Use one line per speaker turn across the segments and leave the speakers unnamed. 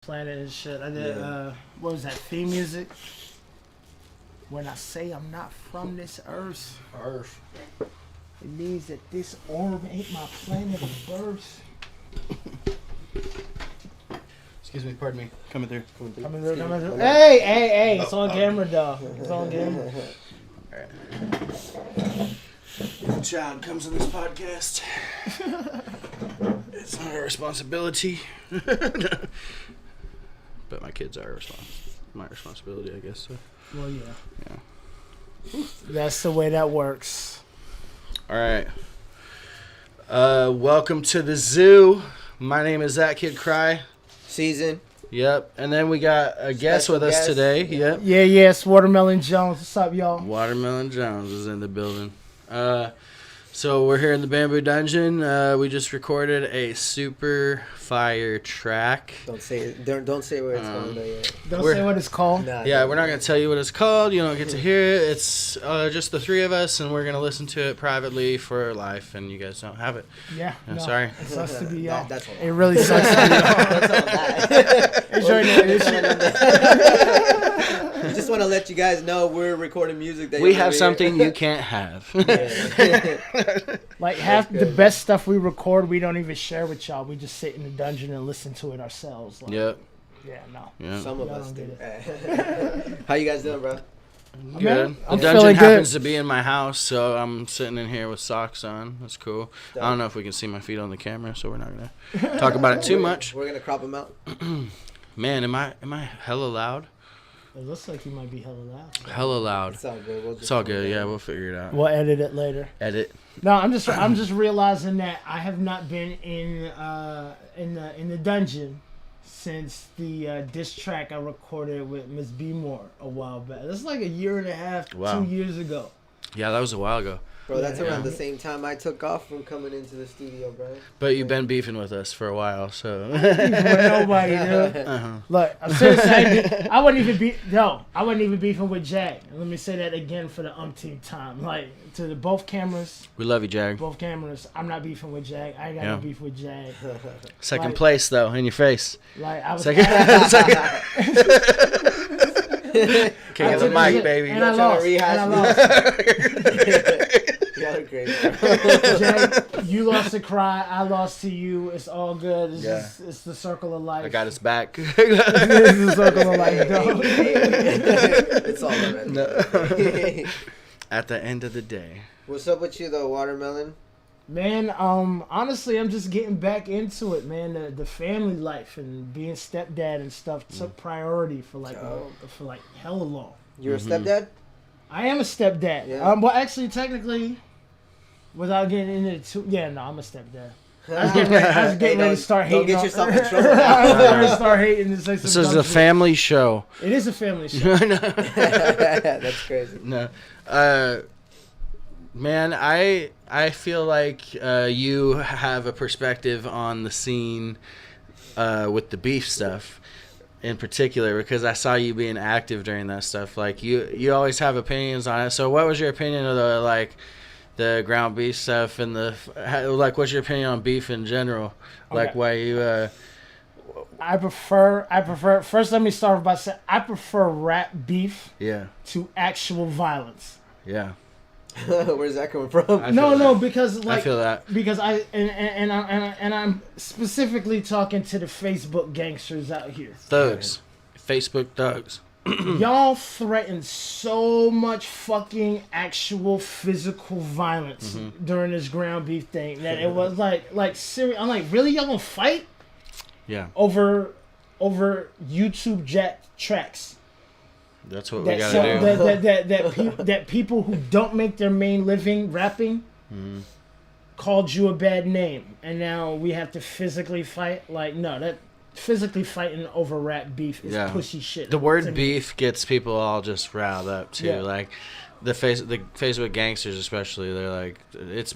Planet and shit. I did, what was that, theme music? When I say I'm not from this earth, it means that this orb ain't my planet of birth.
Excuse me, pardon me. Coming through.
Coming through. Hey, it's on camera, though. It's on camera.
Alright. If a child comes on this podcast, it's not our responsibility. But my kids are my responsibility, I guess. So.
Well, yeah. That's the way that works.
Alright. Welcome to the zoo. My name is ThatKidCry.
CeaSoN.
Yep. And then we got a guest with us today. Yep.
Yeah, it's Watermelon Jones. What's up, y'all?
Watermelon Jones is in the building. So we're here in the Bamboo Dungeon. We just recorded a super fire track.
Don't say it. Don't say where it's going though yet.
Don't say what it's called.
Nah,
yeah, we're not gonna tell you what it's called. You don't get to hear it. It's just the three of us, and we're gonna listen to it privately for life, and you guys don't have it.
Yeah.
No, sorry.
It sucks to be y'all.
That's all.
It really sucks to be y'all.
I just want to let you guys know we're recording music that
we have something you can't have.
Like half the best stuff we record, we don't even share with y'all. We just sit in the dungeon and listen to it ourselves. Like,
Yep.
Yeah, no.
Yep.
Some of
Y'all
us
don't
do.
get
How you guys doing, bro?
Good.
I'm
The dungeon
feeling
happens
good.
to be in my house, so I'm sitting in here with socks on. That's cool. I don't know if we can see my feet on the camera, so we're not gonna talk about it too much.
We're gonna crop them out.
Man, am I hella loud?
It looks like you might be hella loud.
Hella loud.
It's all good.
It's all good. Yeah, we'll figure it out.
We'll edit it later.
Edit.
No, I'm just realizing that I have not been in the dungeon since the diss track I recorded with Miss B More a while back. That's like a year and a half,
Wow.
2 years ago.
Yeah, that was a while ago.
Bro, that's
Yeah.
around the same time I took off from coming into the studio, bro.
But you've been beefing with us for a while, so.
With nobody, dude. Look, I'm seriously, I wasn't even beefing with Jag. Let me say that again for the umpteenth time. Like to both cameras,
We love you, Jag.
I'm not beefing with Jag. I ain't got no beef with Jag.
Second
like-
place, though, in your face.
Like I was.
King of the mic, baby.
And I
Trying to
lost.
rehash
And I lost.
Y'all are crazy.
Jag, you lost to Cry. I lost to you. It's all good. It's
Yeah.
just, it's the circle of life.
I got his back.
It's the circle of life, dog.
It's all right.
No. At the end of the day.
What's up with you though, Watermelon?
Man, honestly, I'm just getting back into it, man. The family life and being stepdad and stuff took priority for like hella long.
You're a stepdad?
I am a stepdad.
Yeah.
Well, actually, technically, without getting into it too, I'm a stepdad. I was getting ready to start hating.
Don't get
on-
yourself in trouble.
I was getting ready to start hating. This
This is a family show.
It is a family show.
That's crazy.
No. Man, I feel like you have a perspective on the scene with the beef stuff in particular, because I saw you being active during that stuff. Like you always have opinions on it. So what was your opinion of the ground beef stuff and what's your opinion on beef in general? Like why you
I prefer. First, let me start by saying I prefer rap beef to actual violence.
Yeah.
Where's that coming from?
No, because
I feel that.
Because I'm specifically talking to the Facebook gangsters out here.
Thugs. Facebook thugs.
Y'all threatened so much fucking actual physical violence during this ground beef thing that it was like serious. I'm like, really, y'all gonna fight?
Yeah.
Over YouTube tracks.
That's what we gotta do.
That people who don't make their main living rapping called you a bad name, and now we have to physically fight. Like, no, that physically fighting over rap beef is pushy shit.
The word beef gets people all just riled up too.
Yeah.
Like the Facebook gangsters especially, they're like, it's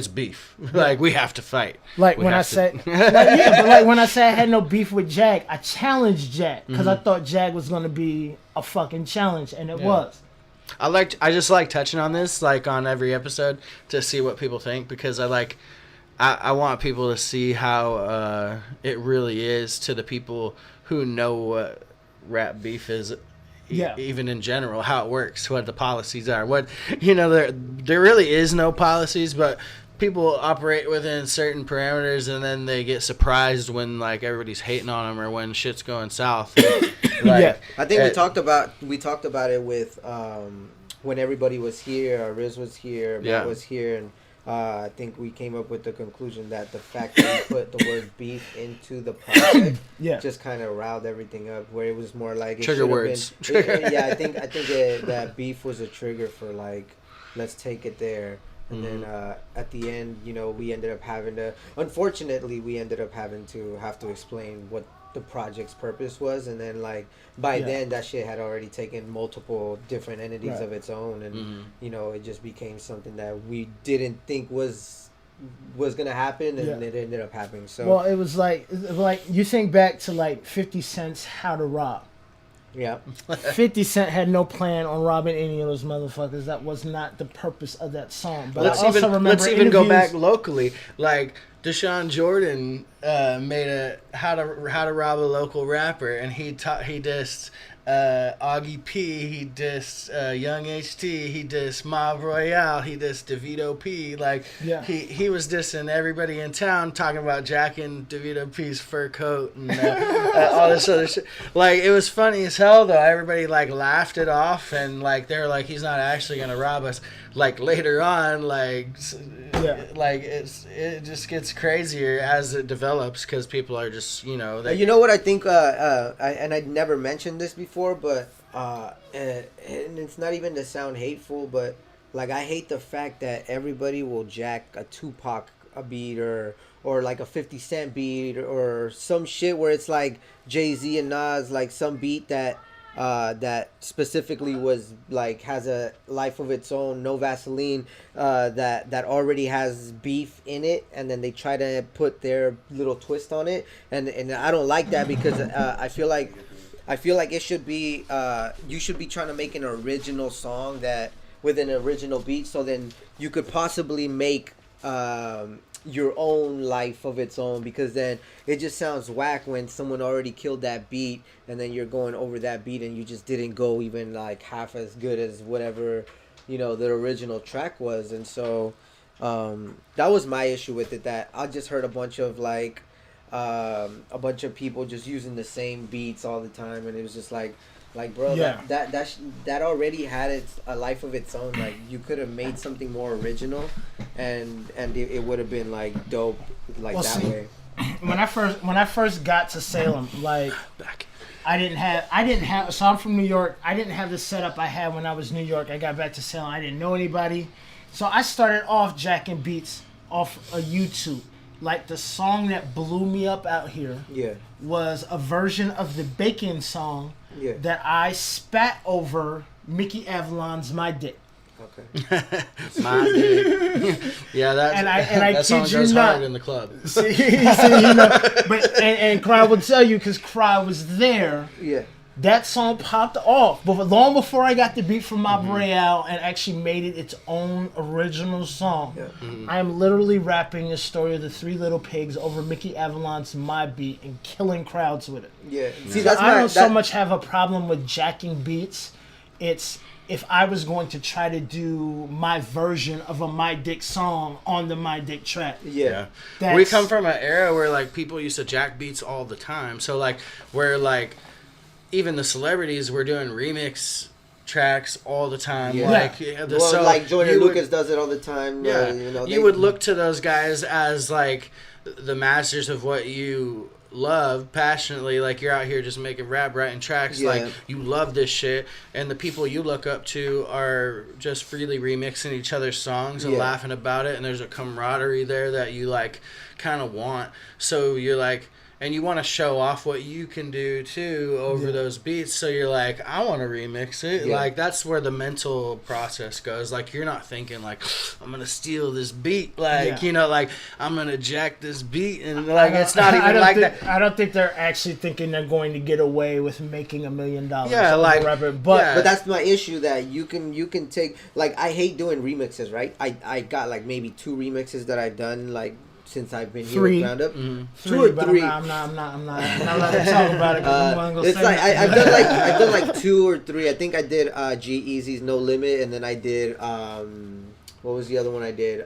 beef. Like we have to fight.
Like when I said, but when I said I had no beef with Jag, I challenged Jag because I thought Jag was gonna be a fucking challenge, and it was.
I just like touching on this, like on every episode, to see what people think, because I want people to see how it really is to the people who know what rap beef is.
Yeah.
Even in general, how it works, what the policies are, what there really is no policies, but people operate within certain parameters, and then they get surprised when like everybody's hating on them or when shit's going south.
Yeah,
I think we talked about it with when everybody was here. Riz was here, Matt was here, and I think we came up with the conclusion that the fact that we put the word beef into the project just kind of riled everything up. Where it was more like it
trigger words.
I think that beef was a trigger for like, let's take it there. And then at the end, we ended up having to. Unfortunately, we ended up having to explain what the project's purpose was, and then like by then that shit had already taken multiple different entities of its own, and it just became something that we didn't think was gonna happen, and it ended up happening. So
well, it was like you think back to like 50 Cent's How to Rob.
Yeah.
50 Cent had no plan on robbing any of those motherfuckers. That was not the purpose of that song. But
let's even go back locally. Like Deshaun Jordan made a how to rob a local rapper, and he dissed Augie P, he dissed Young HT, he dissed Mob Royale, he dissed DeVito P. Like he was dissing everybody in town, talking about jacking DeVito P's fur coat and all this other shit. Like it was funny as hell though. Everybody like laughed it off, and like they were like, he's not actually gonna rob us. Like later on, like it just gets crazier as it develops because people are just you know
what I think and I'd never mentioned this before, but and it's not even to sound hateful, but like I hate the fact that everybody will jack a Tupac a beat or like a 50 Cent beat or some shit where it's like Jay-Z and Nas, like some beat that specifically was like has a life of its own, no Vaseline, that already has beef in it, and then they try to put their little twist on it, and I don't like that because I feel like it should be you should be trying to make an original song that with an original beat, so then you could possibly make your own life of its own, because then it just sounds whack when someone already killed that beat and then you're going over that beat and you just didn't go even like half as good as whatever the original track was. And so that was my issue with it, that I just heard a bunch of like a bunch of people just using the same beats all the time, and it was just like bro, that already had a life of its own. Like you could have made something more original, and it would have been like dope, like way.
When I first got to Salem, like I didn't have. So I'm from New York. I didn't have the setup I had when I was in New York. I got back to Salem. I didn't know anybody, so I started off jacking beats off of YouTube. Like the song that blew me up out here was a version of the Bacon song that I spat over Mickey Avalon's "My Dick."
Okay.
My dick. Yeah, that song goes hard in the club.
But Cry will tell you, because Cry was there.
Yeah.
That song popped off, but long before I got the beat from Mob Royale and actually made it its own original song. Yeah. I am literally rapping the story of the Three Little Pigs over Mickey Avalon's "My Beat" and killing crowds with it.
Yeah.
See, I don't so much have a problem with jacking beats. It's if I was going to try to do my version of a My Dick song on the My Dick track.
Yeah.
We come from an era where like people used to jack beats all the time. So like where like even the celebrities were doing remix tracks all the time.
Yeah.
Like
Jordan Lucas does it all the time.
Yeah. You would look to those guys as like the masters of what you love passionately. Like you're out here just making rap, writing tracks. Like you love this shit, and the people you look up to are just freely remixing each other's songs and laughing about it, and there's a camaraderie there that you like kind of want. So you're like, and you want to show off what you can do too over those beats. So you're like, I want to remix it. Yeah. Like that's where the mental process goes. Like you're not thinking like, I'm gonna steal this beat. Like like I'm gonna jack this beat, and like it's not even like that.
I don't think they're actually thinking they're going to get away with making $1 million.
Yeah, like
but that's my issue, that you can take, like I hate doing remixes, right? I got like maybe 2 remixes that I've done like since I've been here
3.
with Roundup.
Mm-hmm.
2 or
but
3.
I'm not allowed to talk about it. 'Cause I'm gonna
It's
say
like
nothing.
I've done like 2 or 3. I think I did G-Eazy's No Limit, and then I did what was the other one I did?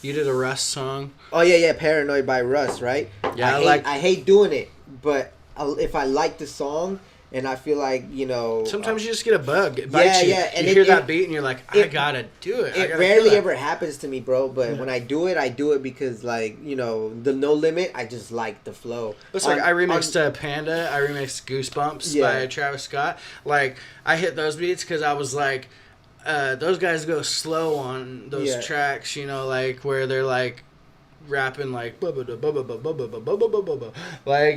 You did a Russ song.
Oh yeah, Paranoid by Russ, right?
Yeah,
I hate doing it, but if I like the song and I feel like, you know,
Sometimes you just get a bug. It bites you.
yeah, and
you hear that beat and you're like, I gotta do it.
It rarely ever happens to me, bro. But when I do it because, like, you know, the No Limit, I just like the flow.
It's like I remixed Panda. I remixed Goosebumps by Travis Scott. Like, I hit those beats because I was like, those guys go slow on those tracks, you know, like where they're like rapping like like,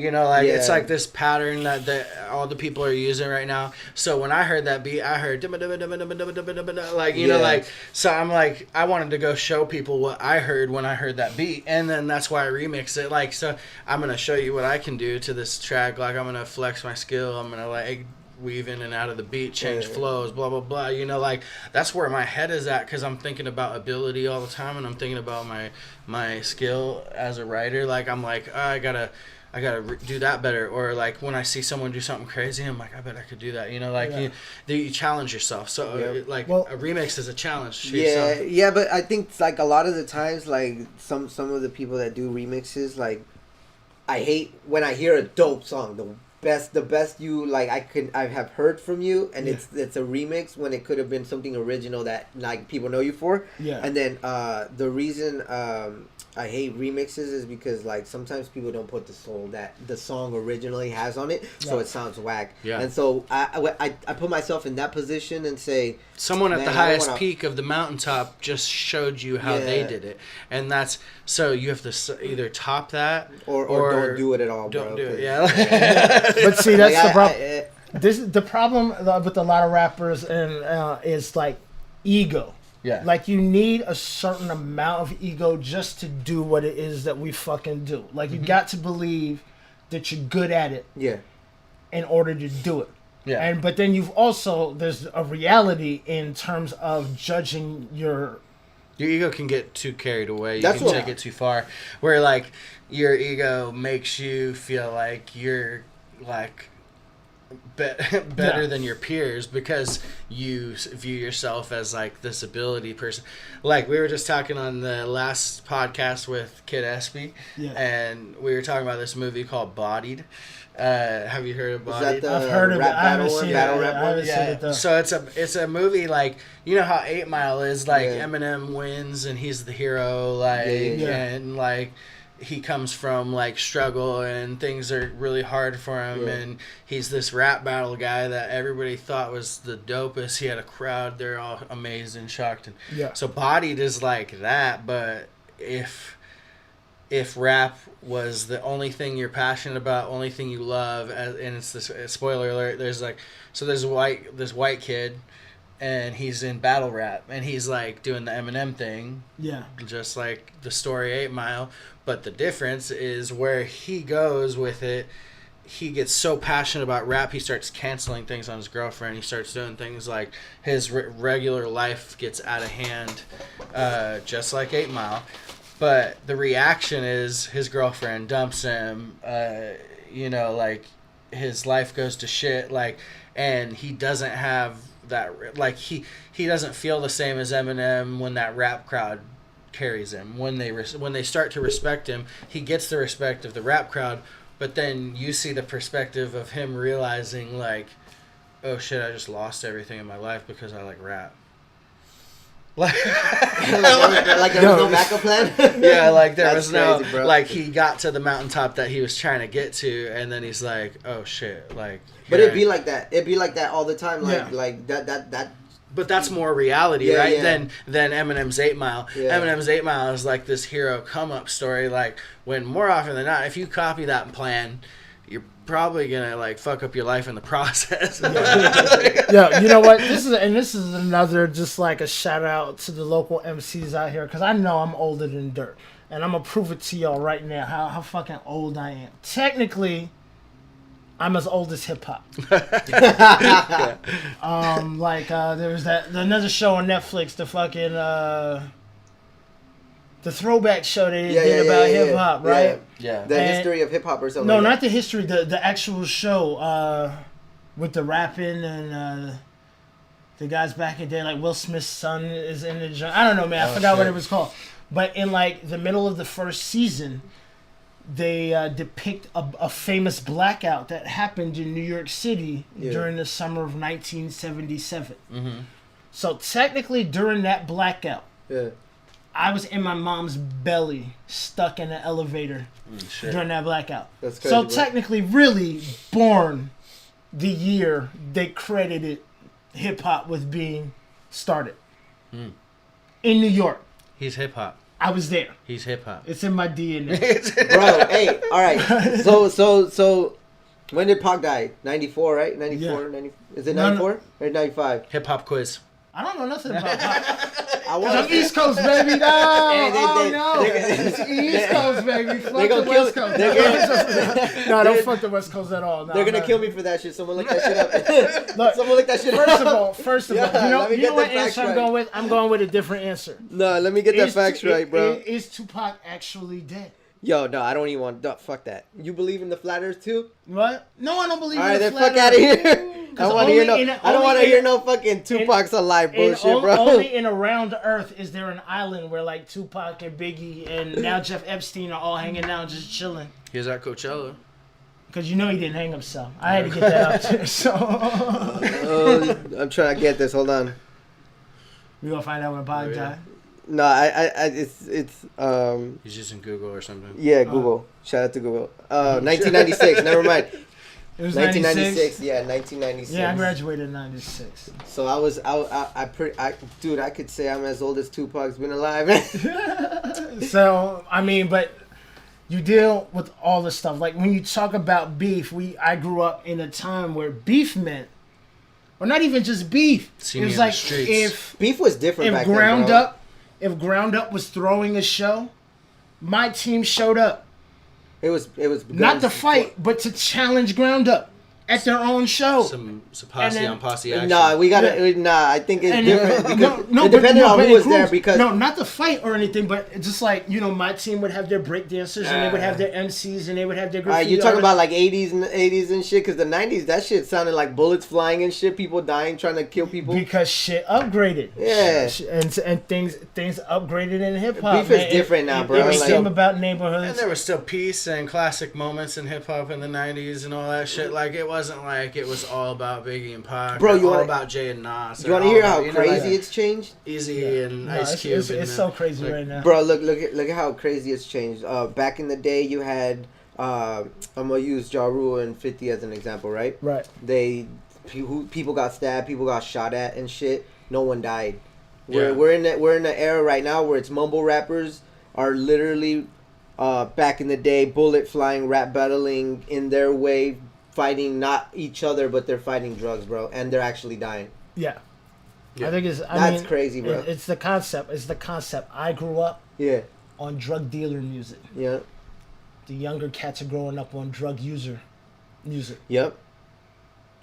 you know, like it's like this pattern that all the people are using right now. So when I heard that beat, I heard like, you know, like, so I'm like, I wanted to go show people what I heard when I heard that beat, and then that's why I remix it. Like, so I'm gonna show you what I can do to this track. Like, I'm gonna flex my skill. I'm gonna like weave in and out of the beat, change flows, blah blah blah, you know, like that's where my head is at, because I'm thinking about ability all the time, and I'm thinking about my skill as a writer. Like, I'm like, oh, I gotta do that better. Or like when I see someone do something crazy, I'm like, I bet I could do that, you know, like you challenge yourself. So a remix is a challenge to yourself.
But I think like a lot of the times, like some of the people that do remixes, like I hate when I hear a dope song, the best you like I have heard from you, and it's a remix when it could have been something original that like people know you for. And then the reason I hate remixes is because like sometimes people don't put the soul that the song originally has on it, so it sounds whack. And so I put myself in that position and say,
someone at the highest peak of the mountaintop just showed you how they did it, and that's so you have to either top that
or don't do it at all.
Don't
do
it.
But see, that's the problem. This is the problem with a lot of rappers, and is like ego.
Yeah.
Like, you need a certain amount of ego just to do what it is that we fucking do. Like, you got to believe that you're good at it.
Yeah.
In order to do it.
Yeah.
But then there's a reality in terms of judging your
ego can get too carried away. You can take it too far. Where like your ego makes you feel like you're like better than your peers because you view yourself as like this ability person. Like, we were just talking on the last podcast with Kid Espy, and we were talking about this movie called Bodied. Have you heard of Bodied?
I've heard of it. I haven't seen it.
So it's a movie, like, you know how 8 Mile is, like, Eminem wins and he's the hero, like, and like he comes from like struggle and things are really hard for him, and he's this rap battle guy that everybody thought was the dopest. He had a crowd, they're all amazed and shocked, and so Bodied is like that, but if rap was the only thing you're passionate about, only thing you love, and it's this spoiler alert, there's like, so there's this white kid, and he's in battle rap, and he's like doing the Eminem thing, just like the story 8 Mile, but the difference is where he goes with it. He gets so passionate about rap, he starts canceling things on his girlfriend. He starts doing things like his regular life gets out of hand, just like 8 Mile. But the reaction is his girlfriend dumps him, you know, like his life goes to shit, like, and he doesn't have that, like, he doesn't feel the same as Eminem when that rap crowd carries him. When they start to respect him, he gets the respect of the rap crowd, but then you see the perspective of him realizing, like, oh shit, I just lost everything in my life because I like rap. Like there
was no backup plan.
Yeah, like there was no crazy, like he got to the mountaintop that he was trying to get to, and then he's like, oh shit, like.
But it'd be like that. It'd be like that all the time. Like that.
But that's more reality, right? Than Eminem's 8 Mile. Eminem's 8 Mile is like this hero come up story. Like, when more often than not, if you copy that plan, you're probably gonna like fuck up your life in the process.
Yeah, you know what? This is another, just like a shout out to the local MCs out here, because I know I'm older than dirt, and I'm gonna prove it to y'all right now how fucking old I am. Technically, I'm as old as hip hop. There was another show on Netflix, the fucking the throwback show they did about hip hop, right?
Yeah.
The history of hip hop or something.
No,
like
not the history. The actual show with the rapping and the guys back in the day, like Will Smith's son is in the joint. I don't know, man. I forgot what it was called. But in like the middle of the first season, they depict a famous blackout that happened in New York City during the summer of 1977.
Mm-hmm.
So technically, during that blackout, I was in my mom's belly, stuck in an elevator during that blackout.
That's crazy,
so
bro.
technically, really born the year they credited hip hop with being started in New York.
He's hip hop.
I was there.
He's hip hop.
It's in my DNA.
Bro, hey, all right. So when did Pac die? 94, right? 94,
Yeah.
90, is it 94 or 95?
Hip hop quiz.
I don't know nothing about pop.
I
I'm East Coast, baby. No,
Hey,
no. It's East Coast, baby. Fuck
They
the
gonna kill
West
me.
Coast. No, don't fuck the West Coast at all. No,
They're gonna
no.
kill me for that shit. Someone look that shit up.
Look,
Someone look that shit
First of
up.
all,
let me
you
get
know what
the facts
answer I'm
right.
going with? I'm going with a different answer.
No, let me get the facts right, bro.
Is Tupac actually dead?
Yo, no, I don't even want. Fuck that. You believe in the flat Earth too?
What? No, I don't believe
All
in
right,
the
then
flat
fuck out of
Earth.
here. I don't want to hear no. I don't want to hear no fucking Tupac's alive bullshit, bro.
Only in around Earth is there an island where like Tupac and Biggie and now Jeff Epstein are all hanging out just chilling.
He was at Coachella.
Because you know he didn't hang himself. I had to get that out there. So
I'm trying to get this. Hold on.
we're gonna find out when Pac died.
No, it's
He's just in Google or something.
yeah, Google. Shout out to Google. 1996. Never mind.
It was
1996. Yeah, 1996.
Yeah, I graduated in 96.
So dude, I could say I'm as old as Tupac's been alive.
So I mean, but you deal with all this stuff. Like when you talk about beef, I grew up in a time where beef meant, or not even just beef.
See
it
me
was
in the
like
streets.
Beef was different back
if Ground Up was throwing a show, my team showed up.
It was
Not to fight, but to challenge Ground Up at their own show.
Some posse on posse action.
Nah, we gotta. Nah, I think it's different. Because
it
depending on who was there,
includes-
because
no, not to fight or anything, but it's just like my team would have their break dancers and they would have their MCs and they would have their graffiti.
you're talking
artists.
about like 80s and shit. Because the 90s, that shit sounded like bullets flying and shit, people dying trying to kill people.
Because shit upgraded.
Yeah.
And things upgraded in hip hop.
Beef is different now, bro.
It became
Like-
about
And
neighborhoods.
there was still peace and classic moments in hip hop in the 90s and all that shit. Like, it wasn't like it was all about Biggie and Pac.
Bro,
or
you
all
wanna-
about Jay and Nas.
You want to hear how crazy it's changed?
Easy and
No,
Ice Cube.
it's so crazy right now.
Bro, look at how crazy it's changed. Back in the day, you had I'm gonna use Ja Rule and 50 as an example, right?
Right.
People got stabbed, people got shot at and shit. No one died.
Yeah.
We're in an era right now where it's mumble rappers are literally back in the day bullet flying, rap battling in their way, fighting not each other but they're fighting drugs, bro, and they're actually dying.
Yeah.
Yeah.
I think
That's crazy, bro.
It's the concept. It's the concept. I grew up
Yeah,
on drug dealer music.
yeah,
The younger cats are growing up on drug user music.
yep.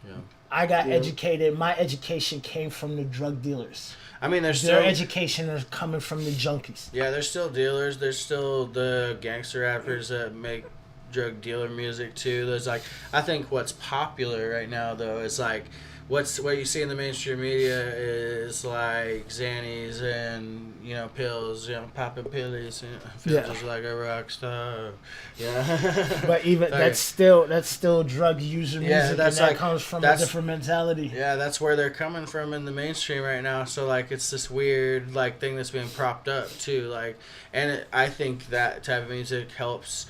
Yeah.
I got educated. My education came from the drug dealers.
I mean, there's
Their
still...
education is coming from the junkies.
Yeah, there's still dealers. There's still the gangster rappers that make drug dealer music too. There's like, I think what's popular right now though is like, what you see in the mainstream media is like Xannies and pills, popping pills, feel
Yeah.
just like a rock star. Yeah.
But even
Sorry.
that's still drug user music,
Yeah, that's
and that
like-
comes from a
that's-
different mentality.
Yeah, that's where they're coming from in the mainstream right now. So like, it's this weird like thing that's being propped up too. Like, and I think that type of music helps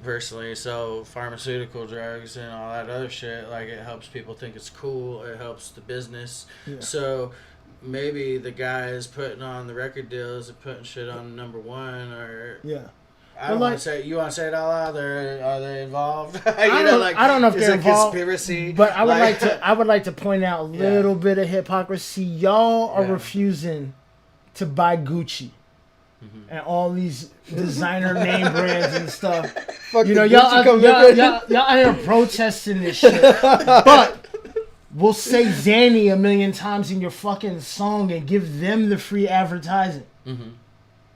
personally. So pharmaceutical drugs and all that other shit, like it helps people think it's cool. It helps the business.
Yeah.
So maybe the guys putting on the record deals and putting shit on number one, or
Yeah.
I don't
Well,
want to say. You want to say it out loud? Are they involved?
I don't know if
it's
they're
a
involved,
conspiracy.
but I would like to point out a little bit of hypocrisy. Y'all are
Yeah.
refusing to buy Gucci and all these designer name brands and stuff.
Fuck
You
the
know,
Gucci
y'all out here protesting this shit, but we'll say Zanny a million times in your fucking song and give them the free advertising.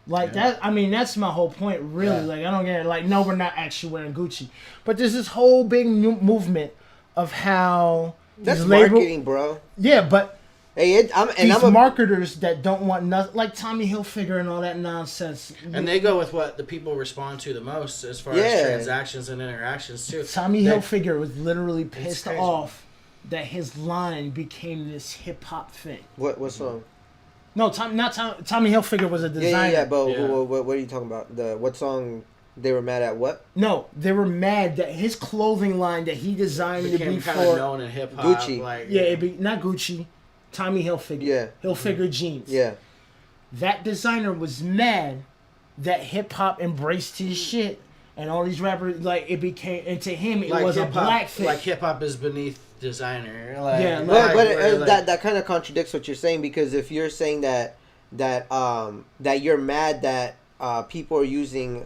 Like that, I mean, that's my whole point, really. Like, I don't get it. Like, no, we're not actually wearing Gucci, but there's this whole big movement of how
That's
these
marketing, bro.
Yeah, but
hey,
these marketers that don't want nothing, like Tommy Hilfiger and all that nonsense.
And they go with what the people respond to the most as far as transactions and interactions too.
Tommy Hilfiger was literally pissed off that his line became this hip hop thing.
What song?
No, Tommy Hilfiger was a designer.
Yeah, but what are you talking about? What song? They were mad at what?
No, they were mad that his clothing line that he designed to be
kind
for
of known in hip hop.
Gucci.
Like,
it'd be not Gucci, Tommy Hilfiger.
Yeah,
Hilfiger jeans.
Yeah,
that designer was mad that hip hop embraced his shit, and all these rappers like it became. And to him, it was a black thing.
Like hip hop is beneath designer. Like,
yeah,
but that kind of contradicts what you're saying, because if you're saying that you're mad that people are using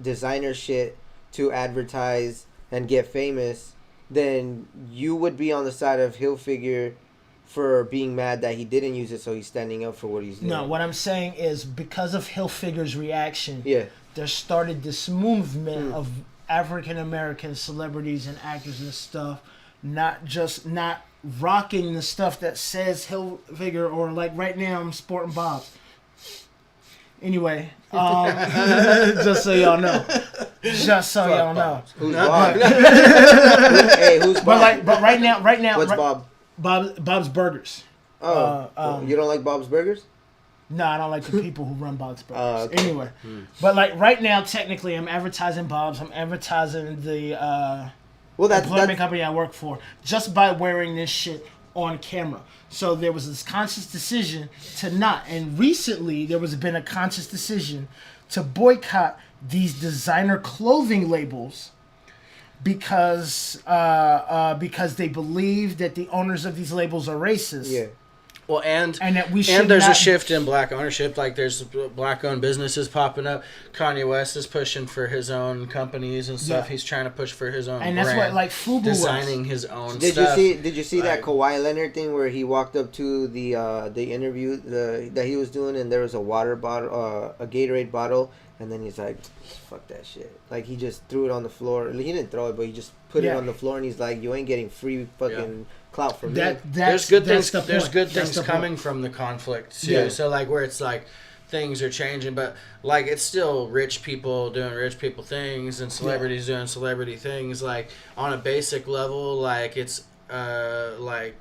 designer shit to advertise and get famous, then you would be on the side of Hilfiger for being mad that he didn't use it, so he's standing up for what he's doing.
No, what I'm saying is because of Hilfiger's reaction, there started this movement of African American celebrities and actors and stuff, not rocking the stuff that says Hilfiger, or like right now I'm sporting Bob's. Anyway, just so y'all know. Just so y'all know.
Who's Bob? Hey, who's Bob?
But right now.
What's Bob?
Bob's Burgers.
Oh, you don't like Bob's Burgers?
No, I don't like the people who run Bob's Burgers. Okay. Anyway, but like right now, technically, I'm advertising Bob's. I'm advertising the employment company I work for just by wearing this shit on camera. So there was this conscious decision to not, and recently there was been a conscious decision to boycott these designer clothing labels because they believe that the owners of these labels are racist.
Yeah.
Well, and
that we should
and there's
not,
a shift in black ownership. Like there's black-owned businesses popping up. Kanye West is pushing for his own companies and stuff. Yeah. He's trying to push for his own
and
brand.
that's what like Fubu
designing
was.
His own
did
stuff.
Did you see that Kawhi Leonard thing where he walked up to the interview that he was doing, and there was a water bottle, a Gatorade bottle, and then he's like, "Fuck that shit!" Like he just threw it on the floor. He didn't throw it, but he just put it on the floor, and he's like, "You ain't getting free fucking." Clout from me.
There's good things. There's good things coming from the conflict too. Yeah. So like where it's like things are changing, but like it's still rich people doing rich people things and celebrities doing celebrity things. Like on a basic level, like it's like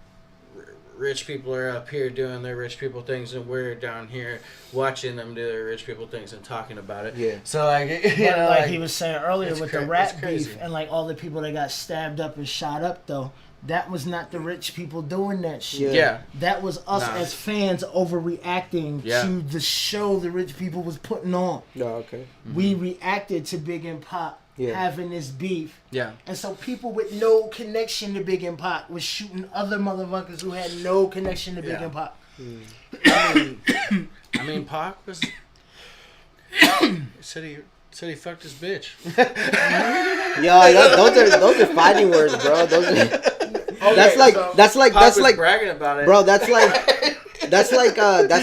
rich people are up here doing their rich people things, and we're down here watching them do their rich people things and talking about it.
Yeah.
So like
like he was saying earlier with the rat beef and like all the people that got stabbed up and shot up though. That was not the rich people doing that shit.
Yeah.
That was us as fans overreacting to the show the rich people was putting on.
Oh, okay.
Mm-hmm. We reacted to Big and Pop having this beef.
Yeah.
And so people with no connection to Big and Pop was shooting other motherfuckers who had no connection to Big and Pop.
I mean, Pac was said he fucked his bitch.
Yeah, those are fighting words, bro. That's like
bragging about it,
bro. That's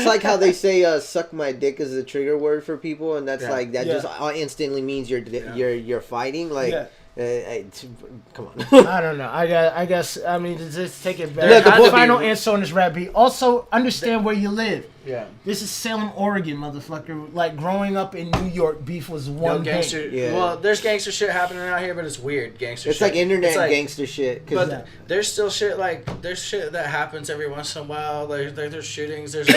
like how they say "suck my dick" is a trigger word for people, and that's like that just instantly means you're fighting. Like, come on.
I don't know. I guess. I mean, just take it back. The final answer on this rap beat. Also, understand where you live.
Yeah.
This is Salem, Oregon, motherfucker. Like, growing up in New York, beef was one
gangster.
thing.
Well, there's gangster shit happening out here, but it's weird gangster
it's
shit.
Like internet gangster shit.
But there's still shit there's shit that happens every once in a while. There's shootings. There's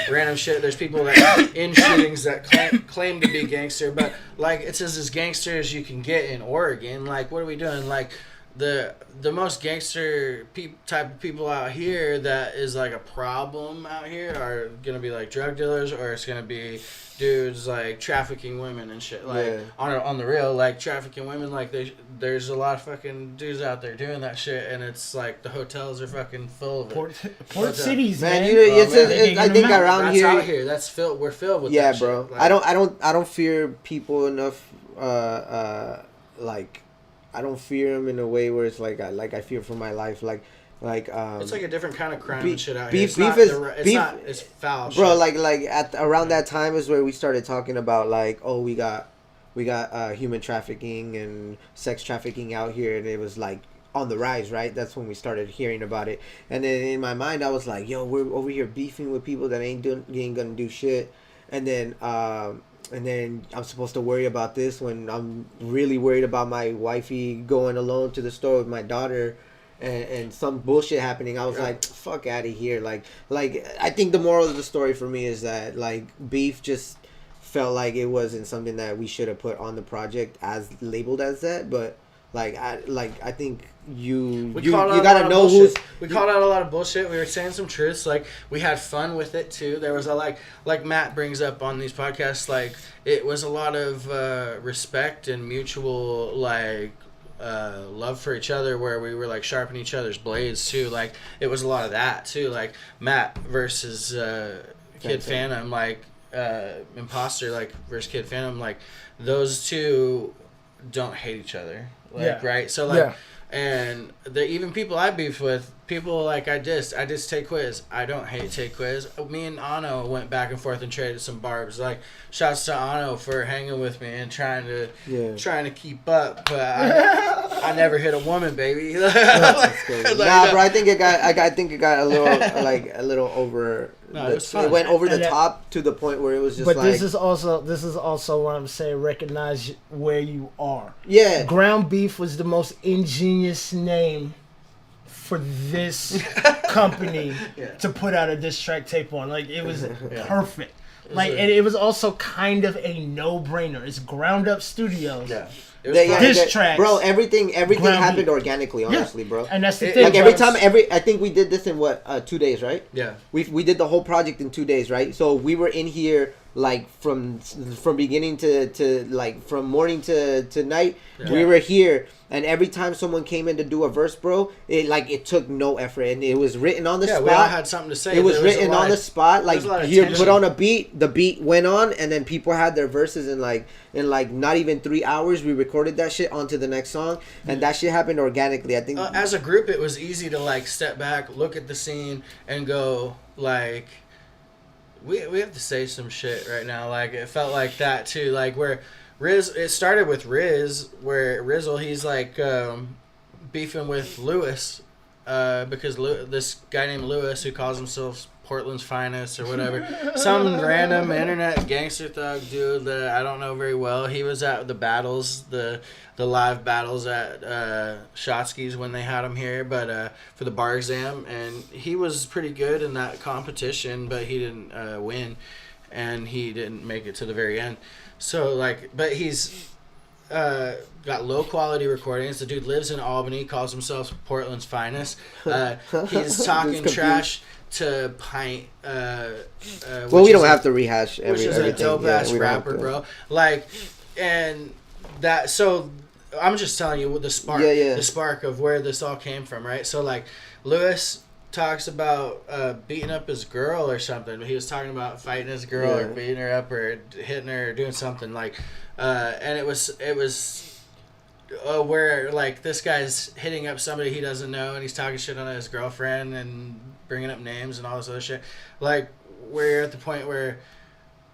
random shit. There's people that in shootings that claim to be gangster, but like it's as gangster as you can get in Oregon. Like, what are we doing? Like, the most gangster type of people out here that is like a problem out here are gonna be like drug dealers, or it's gonna be dudes like trafficking women and shit. Like on the real, like trafficking women. Like there's a lot of fucking dudes out there doing that shit, and it's like the hotels are fucking full of it.
Port cities, man.
I think around
that's
here.
Out here, that's filled. We're filled with.
Yeah,
that
bro.
Shit. Like,
I don't fear people enough. Like. I don't fear them in a way where it's like I fear for my life. Like Like
it's like a different kind of crime
beef-
and shit out
beef-
here.
beef is-
It's
beef-
not. It's foul,
bro,
shit.
like at around that time is where we started talking about like, oh, we got human trafficking and sex trafficking out here, and it was like on the rise, right? That's when we started hearing about it. And then in my mind I was like, yo, we're over here beefing with people that ain't gonna do shit. And then I'm supposed to worry about this when I'm really worried about my wifey going alone to the store with my daughter. And some bullshit happening. I was like, fuck out of here. Like I think the moral of the story for me is that like beef just felt like it wasn't something that we should have put on the project as labeled as that. But I think you gotta know who's.
We called out a lot of bullshit. We were saying some truths. Like we had fun with it too. There was a like Matt brings up on these podcasts. Like it was a lot of respect and mutual like. Love for each other, where we were like sharpening each other's blades too. Like it was a lot of that too. Like Matt versus Kid Phantom, like Imposter, like versus Kid Phantom, like those two don't hate each other. Like right. So like, and the even people I beef with, people like I just Take Quiz. I don't hate Take Quiz. Me and Ano went back and forth and traded some barbs. Like shouts to Ano for hanging with me and trying to keep up. But I never hit a woman, baby.
Bro, I think it got a little a little over.
No, it was fun.
It went over the top to the point where it was just. But
this is also what I'm saying. Recognize where you are.
Yeah.
Ground Beef was the most ingenious name for this company to put out a diss track tape on. Like it was perfect. Like and it was also kind of a no-brainer. It's Ground Up Studios.
Yeah.
Diss tracks.
Bro, everything happened organically, honestly, bro.
And that's the thing.
Like every time, I think we did this in 2 days, right?
Yeah.
We did the whole project in 2 days, right? So we were in here like from beginning to like from morning to night. Yeah. We were here, and every time someone came in to do a verse, bro, it took no effort, and it was written on the spot.
Yeah, we all had something to say.
It was written on the spot. Like you put on a beat, the beat went on, and then people had their verses in not even 3 hours. We recorded that shit onto the next song, and that shit happened organically. I think
as a group, it was easy to like step back, look at the scene, and go like. We have to say some shit right now. Like it felt like that too. Like where it started with Riz, where Rizzle he's like beefing with Lewis, because this guy named Lewis who calls himself Portland's finest or whatever, some random internet gangster thug dude that I don't know very well. He was at the battles, the live battles at Shotsky's when they had him here, but for the bar exam, and he was pretty good in that competition, but he didn't win, and he didn't make it to the very end. So like, but he's got low quality recordings. The dude lives in Albany, calls himself Portland's finest. He's talking trash to Pint.
Well, we don't have to rehash everything.
Which is a dope ass rapper, bro. Like, and that. So I'm just telling you what the spark, the spark of where this all came from, right? So like, Lewis talks about beating up his girl or something. He was talking about fighting his girl or beating her up or hitting her or doing something like, and it was where like this guy's hitting up somebody he doesn't know and he's talking shit on his girlfriend and bringing up names and all this other shit. Like we're at the point where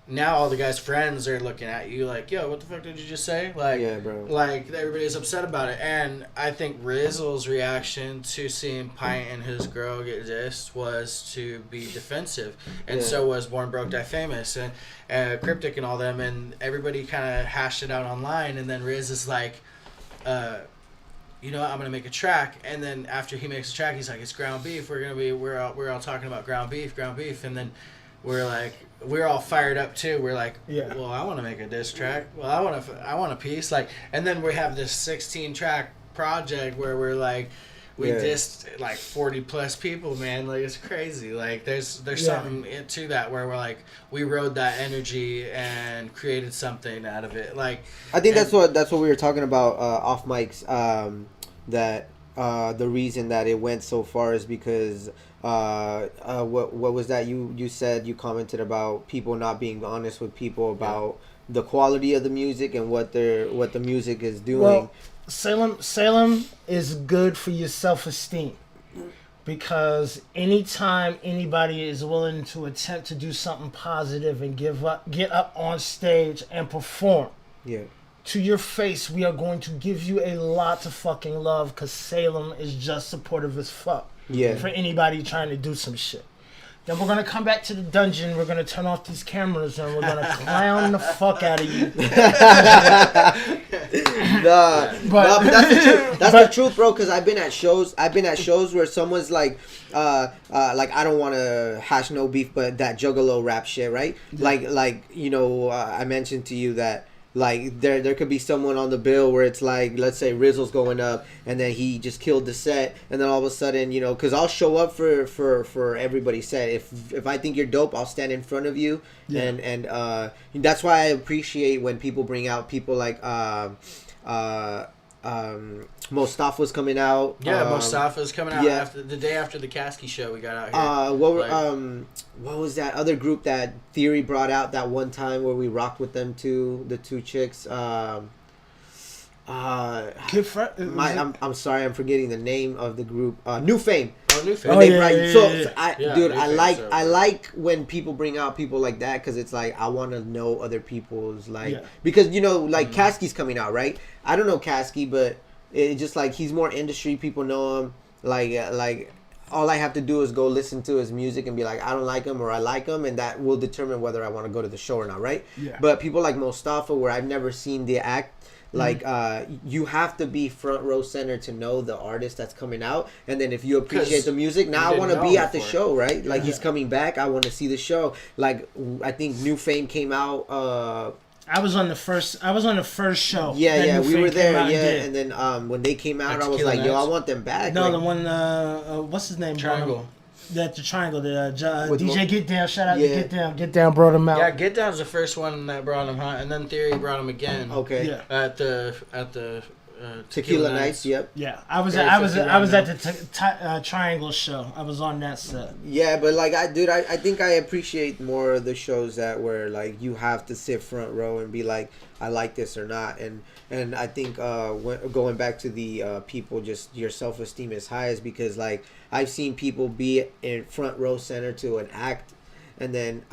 now all the guys' friends are looking at you like, yo, what the fuck did you just say? Like,
yeah, bro.
Like everybody's upset about it. And I think Rizzle's reaction to seeing Pint and his girl get dissed was to be defensive, and so was Born Broke Die Famous and Cryptic and all them, and everybody kind of hashed it out online. And then Riz is like, you know what, I'm gonna make a track, and then after he makes a track, he's like, it's ground beef. We're all talking about ground beef, and then we're all fired up too. We're like, well, I want to make a diss track. Well, I want a piece, like, and then we have this 16 track project where we're like, we dissed like 40 plus people, man. Like it's crazy. Like there's something to that where we're like, we rode that energy and created something out of it. Like
I think that's what we were talking about off mics. That the reason that it went so far is because what was that you said, you commented about people not being honest with people about the quality of the music and what the music is doing.
Well, Salem is good for your self-esteem. because anytime anybody is willing to attempt to do something positive and get up on stage and perform,
Yeah.
to your face, we are going to give you a lot of fucking love, because Salem is just supportive as fuck.
Yeah.
For anybody trying to do some shit. Then we're going to come back to the dungeon. We're going to turn off these cameras and we're going to clown the fuck out of you.
But that's the truth. That's the truth, bro. Because I've been at shows where someone's like I don't want to hash no beef, but that Juggalo rap shit, right? Yeah. Like you know, I mentioned to you that. Like there could be someone on the bill where it's like, let's say Rizzle's going up and then he just killed the set, and then all of a sudden, you know, because I'll show up for everybody's set. If I think you're dope, I'll stand in front of you, and that's why I appreciate when people bring out people like Mostafa's coming out.
Yeah, Mostafa's coming out after the day after the Kasky show we got out here.
What was that other group that Theory brought out that one time where we rocked with them too? The two chicks. I'm sorry, I'm forgetting the name of the group. New Fame.
Oh, New Fame.
I like when people bring out people like that, because it's like I want to know other people's because you know like Kasky's coming out, right? I don't know Kasky, but it's just like he's more industry. People know him. Like all I have to do is go listen to his music and be like, I don't like him or I like him, and that will determine whether I want to go to the show or not, right?
Yeah.
But people like Mostafa, where I've never seen the act. Like you have to be front row center to know the artist that's coming out, and then if you appreciate the music, now I want to be at the show, right? Like he's coming back, I want to see the show. Like I think New Fame came out.
I was on the first show.
Yeah, we were there. Yeah, and then when they came out, I was like, yo, I want them back.
No,
like,
the one, what's his name?
Triangle.
The Triangle. The DJ Get Down. Shout out to Get Down brought him out.
Yeah, Get Down's the first one that brought him, and then Theory brought him again.
Okay.
Yeah.
At the
Tequila Nights. Yep.
Yeah, I was at the Triangle show. I was on that set.
Yeah, but like I think I appreciate more of the shows that where like you have to sit front row and be like, I like this or not, and I think going back to the people, just your self-esteem is high, is because like I've seen people be in front row center to an act, and then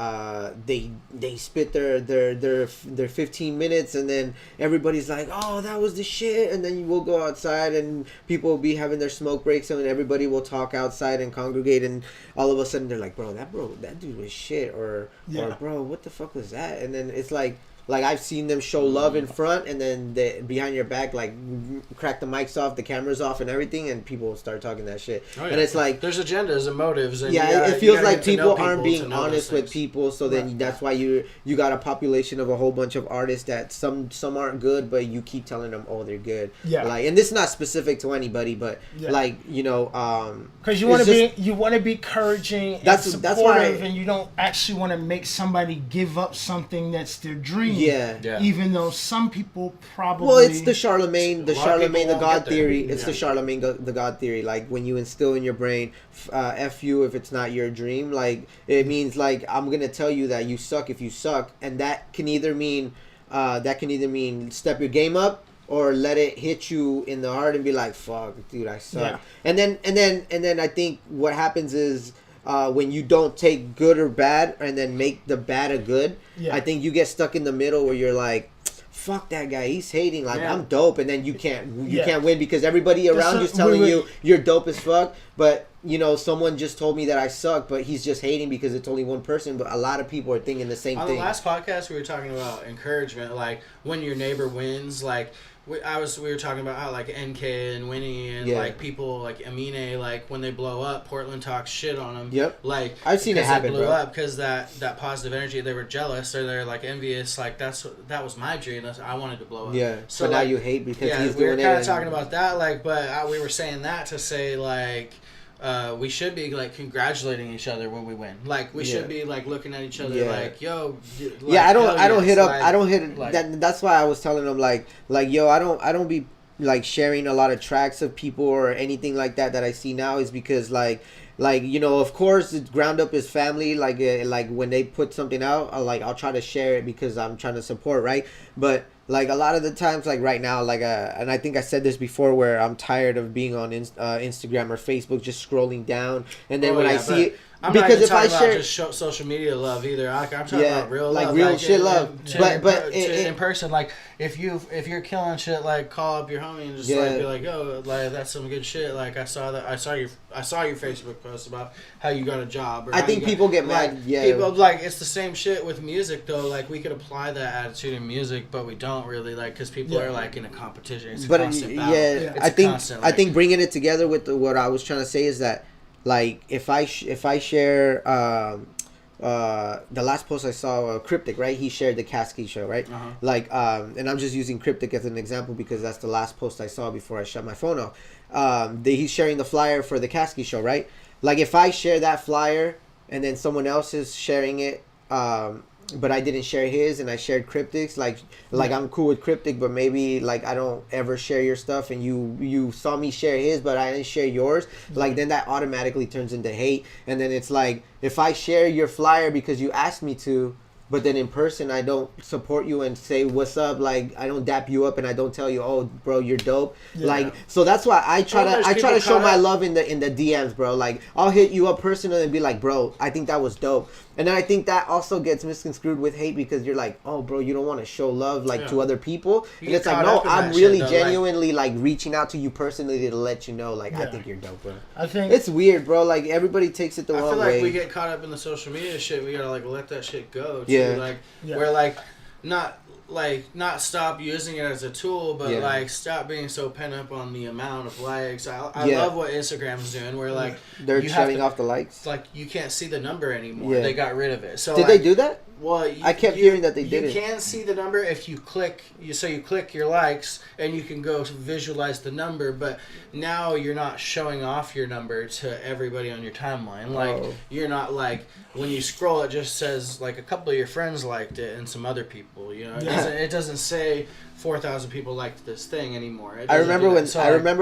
they spit their 15 minutes, and then everybody's like, oh, that was the shit, and then we'll go outside and people will be having their smoke breaks, and everybody will talk outside and congregate, and all of a sudden they're like, bro, that dude was shit, or bro, what the fuck was that? And then it's like I've seen them show love in front, and then behind your back, like crack the mics off, the cameras off, and everything, and people start talking that shit. Oh, yeah. And it's like
there's agendas and motives. And
it feels like people aren't being honest with people. So then that's why you got a population of a whole bunch of artists that some aren't good, but you keep telling them, oh, they're good.
Yeah.
Like, and this is not specific to anybody, but like you know,
because you want to be encouraging and supportive, and you don't actually want to make somebody give up something that's their dream.
Yeah.
Even though some people probably...
Well, it's the Charlemagne the God theory. It's the Charlemagne the God theory. Like, when you instill in your brain, F you if it's not your dream. Like, it means, like, I'm going to tell you that you suck if you suck. And that can either mean step your game up, or let it hit you in the heart and be like, fuck, dude, I suck. Yeah. And then I think what happens is... when you don't take good or bad and then make the bad a good, I think you get stuck in the middle where you're like, fuck that guy, he's hating, like I'm dope, and then you can't win because everybody around you's telling you you're dope as fuck, but you know, someone just told me that I suck, but he's just hating because it's only one person, but a lot of people are thinking the same thing.
On the last podcast we were talking about encouragement, like when your neighbor wins, like we were talking about how like NK and Winnie and like people like Amine, like when they blow up, Portland talks shit on them.
Yep.
Like
I've seen it happen,
they blew
bro.
up because that positive energy, they were jealous or they're like envious. Like that was my dream. I wanted to blow up.
Yeah.
So
but
like,
now you hate because he's
we
doing
were
it.
kind of talking about that, like, but we were saying that to say like. We should be like congratulating each other when we win. Like we should be like looking at each other like, yo. Like,
I don't hit that. That's why I was telling them like yo, I don't be like sharing a lot of tracks of people or anything like that I see now, is because like you know, of course it's Ground Up is family, like when they put something out, I'll try to share it because I'm trying to support, right? But Like a lot of the times, like right now, like and I think I said this before, where I'm tired of being on Instagram or Facebook, just scrolling down, and then when I see it,
I'm
because
not even
if I
talking
share
about just social media love either. I'm talking about real
like
love,
real shit love, but
in person, like if you're killing shit, like call up your homie and just like be like, yo, like that's some good shit. Like I saw your Facebook post about how you got a job. Or
I think people get mad.
People like it's the same shit with music though. Like we could apply that attitude in music, but we don't really, like, because people are like in a competition. It's a constant battle. It's
I think bringing it together with what I was trying to say is that, like, if I share the last post I saw, Cryptic, right? He shared the Cascade show, right? Like, and I'm just using Cryptic as an example because that's the last post I saw before I shut my phone off. He's sharing the flyer for the Cascade show, right? Like, if I share that flyer and then someone else is sharing it, but I didn't share his and I shared Cryptic's, like I'm cool with Cryptic, but maybe like I don't ever share your stuff, and you saw me share his but I didn't share yours, like then that automatically turns into hate. And then it's like, if I share your flyer because you asked me to, but then in person I don't support you and say what's up, like I don't dap you up and I don't tell you, oh bro, you're dope. Like, so that's why I try to show my love in the DMs, bro. Like I'll hit you up personally and be like, bro, I think that was dope. And then I think that also gets misconstrued with hate because you're like, oh bro, you don't want to show love like to other people. And it's like, no, I'm really genuinely like reaching out to you personally to let you know, like I think you're dope, bro.
I think
it's weird, bro. Like everybody takes it the wrong way.
I feel like we get caught up in the social media shit. We gotta like let that shit go. Too. We're like not stop using it as a tool, but like stop being so pent up on the amount of likes. I love what Instagram's doing, where like
they're shutting off the likes.
Like you can't see the number anymore. They got rid of it. So
did they do that?
Well,
I kept hearing that they did it.
You can see the number if you click. You click your likes, and you can go visualize the number. But now you're not showing off your number to everybody on your timeline. Like you're not like when you scroll, it just says like a couple of your friends liked it and some other people. You know, it doesn't say 4,000 people liked this thing anymore.
I remember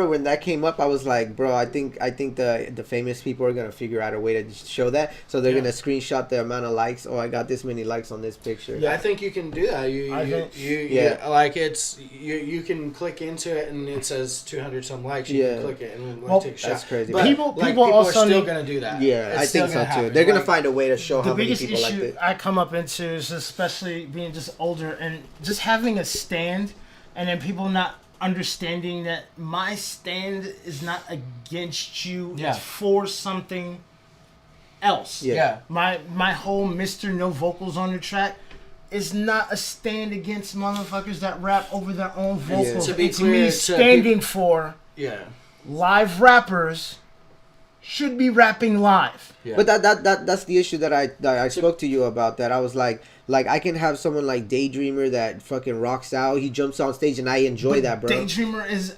when that came up, I was like, bro, I think the famous people are gonna figure out a way to show that, so they're gonna screenshot the amount of likes. Oh, I got this many likes on this picture.
Yeah, I think you can do that. You can click into it and it says 200 some likes. You can click it and take a shot.
That's crazy.
But people also are still gonna do that.
Yeah, I think so too. They're gonna find a way to show how many people like it.
The biggest issue I come up into is especially being just older and just having a stand, and then people not understanding that my stand is not against you. It's for something else. My whole Mr. No Vocals on the track is not a stand against motherfuckers that rap over their own vocals. It's me standing for live rappers should be rapping live.
But that's the issue that I spoke to you about. That I was like I can have someone like Daydreamer that fucking rocks out. He jumps on stage and I enjoy that, bro.
Daydreamer is,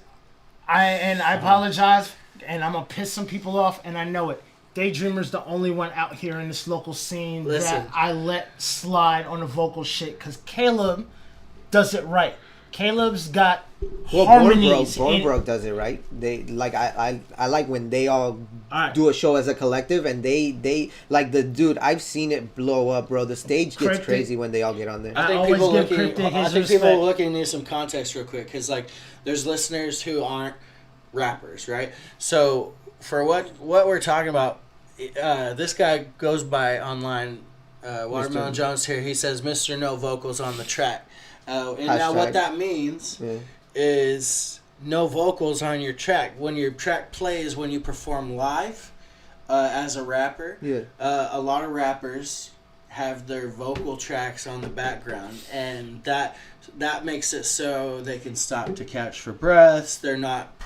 I apologize, and I'm gonna piss some people off, and I know it. Daydreamer's the only one out here in this local scene that I let slide on the vocal shit, because Caleb does it right. Caleb's got harmonies.
Born Broke does it right. They like I like when they all do a show as a collective, and they like the dude. I've seen it blow up, bro. The stage gets crazy when they all get on there.
I think people looking need some context real quick, because like there's listeners who aren't rappers, right? So for what we're talking about, this guy goes by online. Watermelon Jones here. He says Mr. No Vocals on the track. And now what that means is no vocals on your track. When your track plays, when you perform live as a rapper, a lot of rappers have their vocal tracks on the background, and that makes it so they can stop to catch for breaths. They're not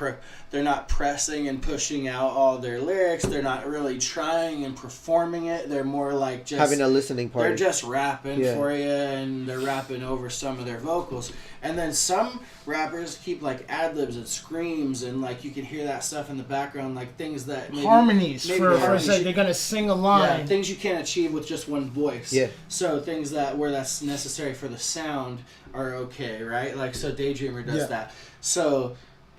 pressing and pushing out all their lyrics. They're not really trying and performing it. They're more like just
having a listening party.
They're just rapping for you, and they're rapping over some of their vocals. And then some rappers keep like ad-libs and screams, and like you can hear that stuff in the background, like things that
harmonies for a second. They're gonna sing a line.
Things you can't achieve with just one voice. So things where that's necessary for the sound are okay, right? Like, so Daydreamer does that. So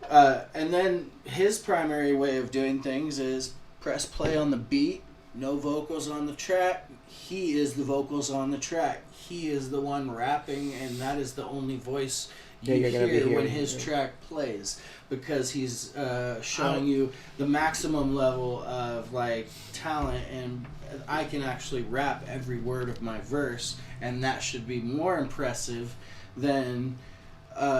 and then his primary way of doing things is press play on the beat no vocals on the track. He is the vocals on the track. He is the one rapping, and that is the only voice you hear when his track plays, because he's showing you the maximum level of like talent, and I can actually rap every word of my verse, and that should be more impressive than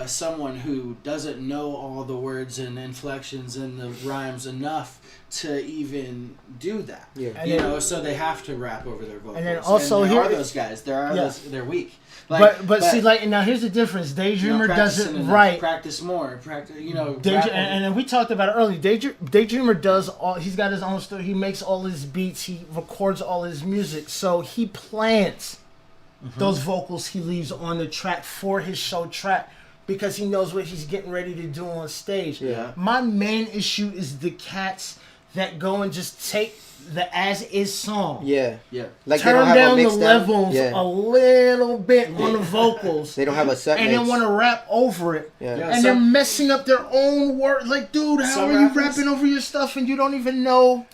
someone who doesn't know all the words and inflections and the rhymes enough to even do that.
Yeah.
You know, so they have to rap over their vocals.
And then also
and there are those guys. They're weak.
Like, but see, like, now here's the difference. Daydreamer doesn't write.
Practice more. Practice. You know.
And then we talked about it earlier. Daydreamer does all. He's got his own stuff. He makes all his beats. He records all his music. So he plants those vocals he leaves on the track for his show track, because he knows what he's getting ready to do on stage.
Yeah.
My main issue is the cats that go and just take the as-is song.
Yeah. Like
turn
they don't have
down
a
the levels a little bit on the vocals.
They don't have a set
and
mix.
then want to rap over it.
Yeah.
And they're messing up their own words. Like, dude, how are you rapping over your stuff and you don't even know?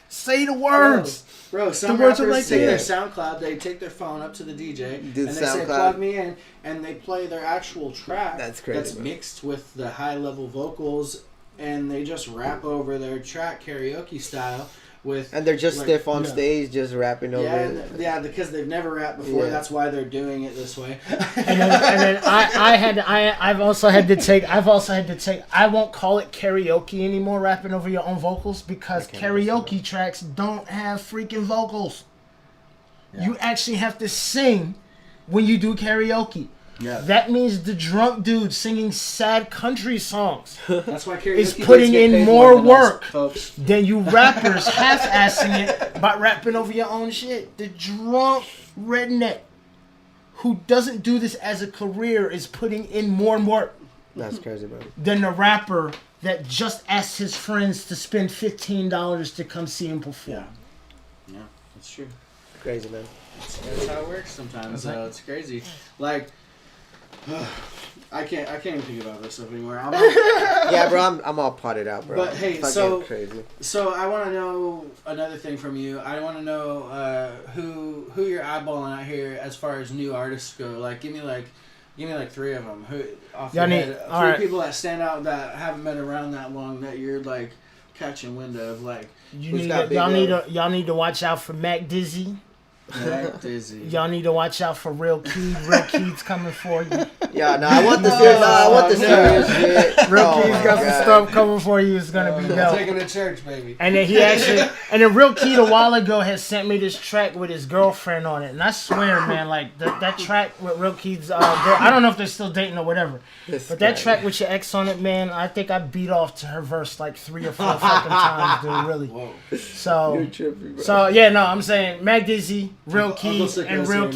Say the words.
Bro, some
the words
rappers
are like
take their
that.
SoundCloud, they take their phone up to the DJ, and they
SoundCloud.
say, plug me in, and they play their actual track
That's crazy,
that's
bro.
mixed with the high-level vocals, and they just rap over their track karaoke style.
And they're just stiff on stage, just rapping over it.
Because they've never rapped before.
Yeah.
That's why they're doing it this way.
And then I've also had to take. I won't call it karaoke anymore. Rapping over your own vocals, because karaoke tracks don't have freaking vocals. Yeah. You actually have to sing when you do karaoke.
Yeah.
That means the drunk dude singing sad country songs
That's why karaoke
is putting in more work than you rappers half-assing it by rapping over your own shit. The drunk redneck who doesn't do this as a career is putting in more work.
That's crazy, bro.
Than the rapper that just asked his friends to spend $15 to come see him perform.
Yeah, that's true.
Crazy, man.
That's how it works sometimes. It's crazy. Like, I can't even think about this stuff anymore.
Yeah, bro, I'm all potted out, bro.
But hey,
crazy.
So I want to know another thing from you. I want to know who you're eyeballing out here as far as new artists go. Like, give me like three of them. Who off your head? Three people that stand out that haven't been around that long that you're like catching wind of. Like,
y'all need to watch out for Mac Dizzy.
Dizzy.
Y'all need to watch out for Real Keed. Real Keed's coming for you.
Yeah, I want the serious shit.
Real Keed's got some stuff coming for you. It's gonna be dope.
Taking to church, baby.
And then Real Keed a while ago has sent me this track with his girlfriend on it, and I swear, man, like that track with Real Keed's girl, I don't know if they're still dating or whatever, but that track with your ex on it, man, I think I beat off to her verse like 3 or 4 fucking times, dude. Really.
Whoa.
You're trippy, bro.
So yeah, no, I'm saying Mac Dizzy, Real Keed, and Real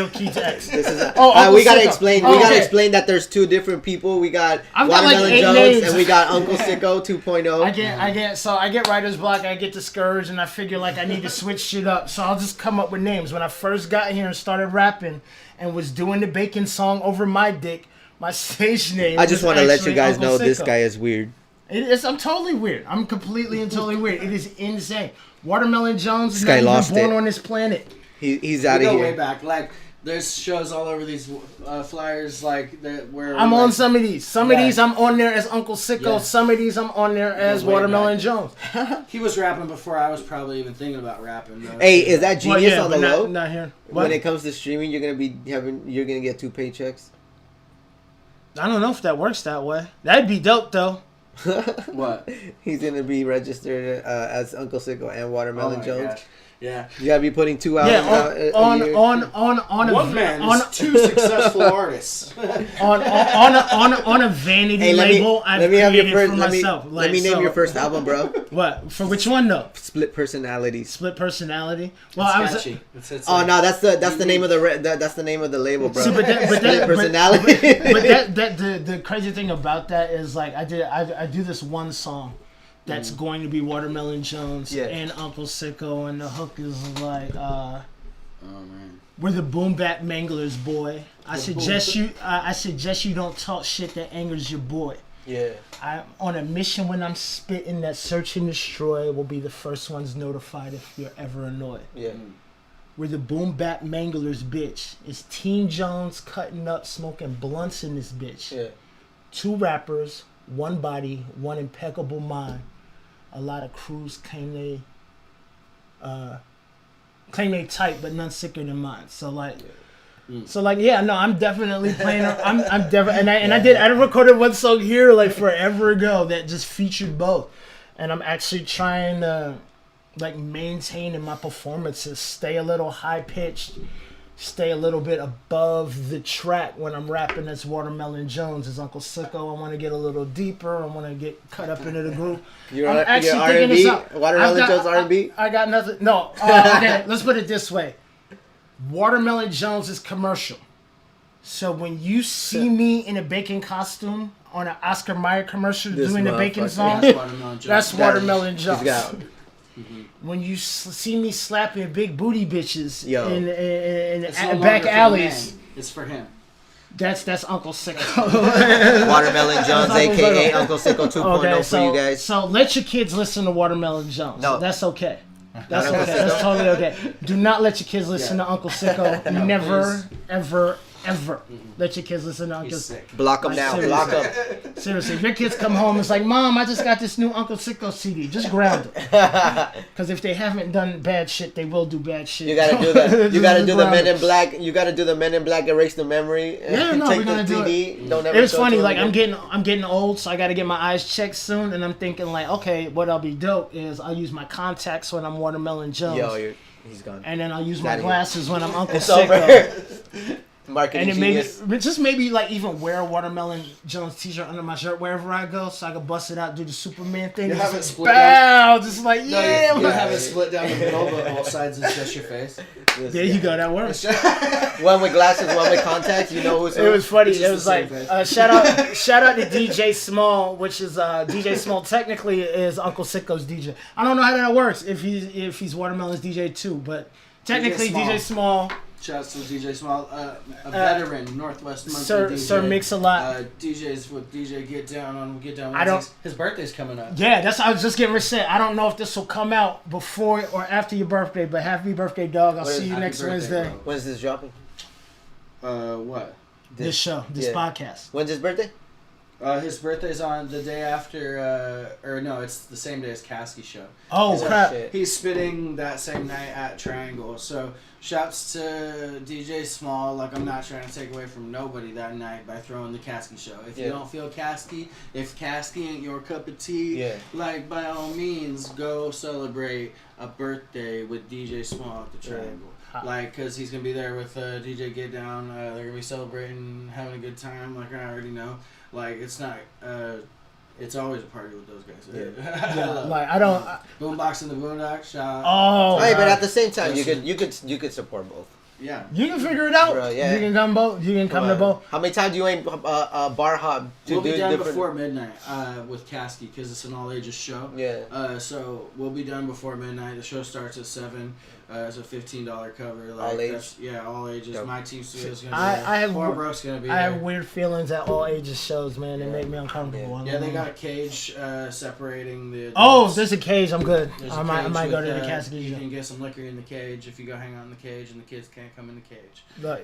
Keed's ex.
We gotta explain. We gotta explain that there's 2 different people. We got Watermelon
like
Jones
names.
and we got Uncle Sicko 2.0.
I get writer's block. I get discouraged, and I figure like I need to switch shit up. So I'll just come up with names. When I first got here and started rapping and was doing the bacon song over my dick, my stage name.
I just want to let you guys
Uncle
know
Sicko.
this guy is weird.
I'm totally weird. I'm completely and totally weird. It is insane. Watermelon Jones is
This guy
not
lost
even born
it.
on this planet.
He's out of
We go
here.
way back. Like, there's shows all over these flyers, like where
I'm on some of these. Some of these I'm on there as Uncle Sicko.
Yeah.
Some of these I'm on there as Watermelon Jones.
He was rapping before I was probably even thinking about rapping. Though.
Hey, is that genius on the low?
Not here.
When it comes to streaming, you're gonna get 2 paychecks.
I don't know if that works that way. That'd be dope though.
What?
He's gonna be registered as Uncle Sicko and Watermelon Jones.
Gosh. Yeah.
You gotta be putting 2 out.
One man is 2 successful artists.
on a vanity label I've created for myself.
Let me name your first album, bro.
What? For which one though?
Split Personalities.
Split Personality. Well,
It's
Oh no, that's the name of that's the name of the label, bro.
See,
Split Personality.
The crazy thing about that is like I do this one song that's going to be Watermelon Jones and Uncle Sicko, and the hook is like
oh man,
we're the boom bap manglers, boy. I suggest you don't talk shit that angers your boy.
Yeah.
I'm on a mission when I'm spitting that search and destroy will be the first ones notified if you're ever annoyed.
Yeah.
We're the boom bap manglers, bitch. It's Teen Jones cutting up, smoking blunts in this bitch.
Yeah.
2 rappers, 1 body, 1 impeccable mind. A lot of crews claim they tight, but none sicker than mine. So like, I'm definitely playing. I'm definitely, I recorded one song here like forever ago that just featured both, and I'm actually trying to like maintain in my performances, stay a little high pitched, stay a little bit above the track when I'm rapping as Watermelon Jones as Uncle Sicko. I want to get a little deeper. I want to get cut up into the groove.
You're R&B? Watermelon Jones R&B?
I got nothing. No. Okay, let's put it this way. Watermelon Jones is commercial. So when you see me in a bacon costume on an Oscar Mayer commercial doing the bacon song, that's Watermelon Jones. When you see me slapping big booty bitches in back alleys,
it's for him.
That's Uncle Sicko.
Watermelon Jones, a.k.a. Uncle Sicko 2.0 for you guys.
So let your kids listen to Watermelon Jones. No. That's okay. That's okay. That's totally okay. Do not let your kids listen to Uncle Sicko. Never, ever, ever let your kids listen to Uncle Sicko.
Block them now. Block them.
Seriously, if your kids come home, it's like, Mom, I just got this new Uncle Sicko CD. Just ground them. Because if they haven't done bad shit, they will do bad shit.
You gotta do that. You gotta do the Men in Black. You gotta do the Men in Black erase the memory.
Yeah, no, we're gonna do it. It was funny. Like I'm getting old, so I gotta get my eyes checked soon. And I'm thinking like, okay, what'll be dope is I'll use my contacts when I'm Watermelon Jones.
He's gone.
And then I'll use my glasses when I'm Uncle Sicko.
Marketing
and
genius.
maybe like even wear a Watermelon Jones t-shirt under my shirt wherever I go, so I can bust it out, do the Superman thing.
You have it split
down. Just like you
have it split down the middle, but all sides is just your face.
There you go. That works.
One with glasses, one with contacts. You know who's.
It was funny. It was like shout out to DJ Small, which is DJ Small. Technically is Uncle Sicko's DJ. I don't know how that works if he's Watermelon's DJ too, but technically DJ Small.
Shouts to DJ Small, a veteran, Northwest Monthly DJ.
Sir Mix-a-Lot.
DJs with DJ Get Down on Get Down Wednesdays. His birthday's coming up.
Yeah, that's I was just getting ready to say. I don't know if this will come out before or after your birthday, but happy birthday, dog. I'll see you next Wednesday.
Bro. When's this dropping?
What?
This podcast.
When's his birthday?
His birthday's on the day after, it's the same day as Caskey show.
Oh, crap.
He's spitting that same night at Triangle. So, shouts to DJ Small. Like, I'm not trying to take away from nobody that night by throwing the Caskey show. If you don't feel Caskey, if Caskey ain't your cup of tea, like, by all means, go celebrate a birthday with DJ Small at the Triangle. Like, because he's going to be there with DJ Get Down. They're going to be celebrating, having a good time, like I already know. Like, it's not, it's always a party with those guys.
Yeah, like, I don't...
Boombox and the Boondocks, shout
out.
Hey, but at the same time, you could support both.
Yeah.
You can figure it out. Bro, yeah. You can come both. You can come to both.
How many times do you ain't bar hop?
We'll be done before midnight with Caskey because it's an all-ages show.
Yeah.
So we'll be done before midnight. The show starts at 7. It's a $15 cover. Like,
all ages?
Yeah, all ages. Yep. My team studio's going
to
be there. Broke's going to be there.
I have weird feelings at all ages shows, man. They make me uncomfortable.
Yeah, they got a cage separating the adults.
Oh, there's a cage. I'm good. I might go to the Caskey
You
show.
can get some liquor in the cage if you go hang out in the cage and the kids can't come in the cage.
Look,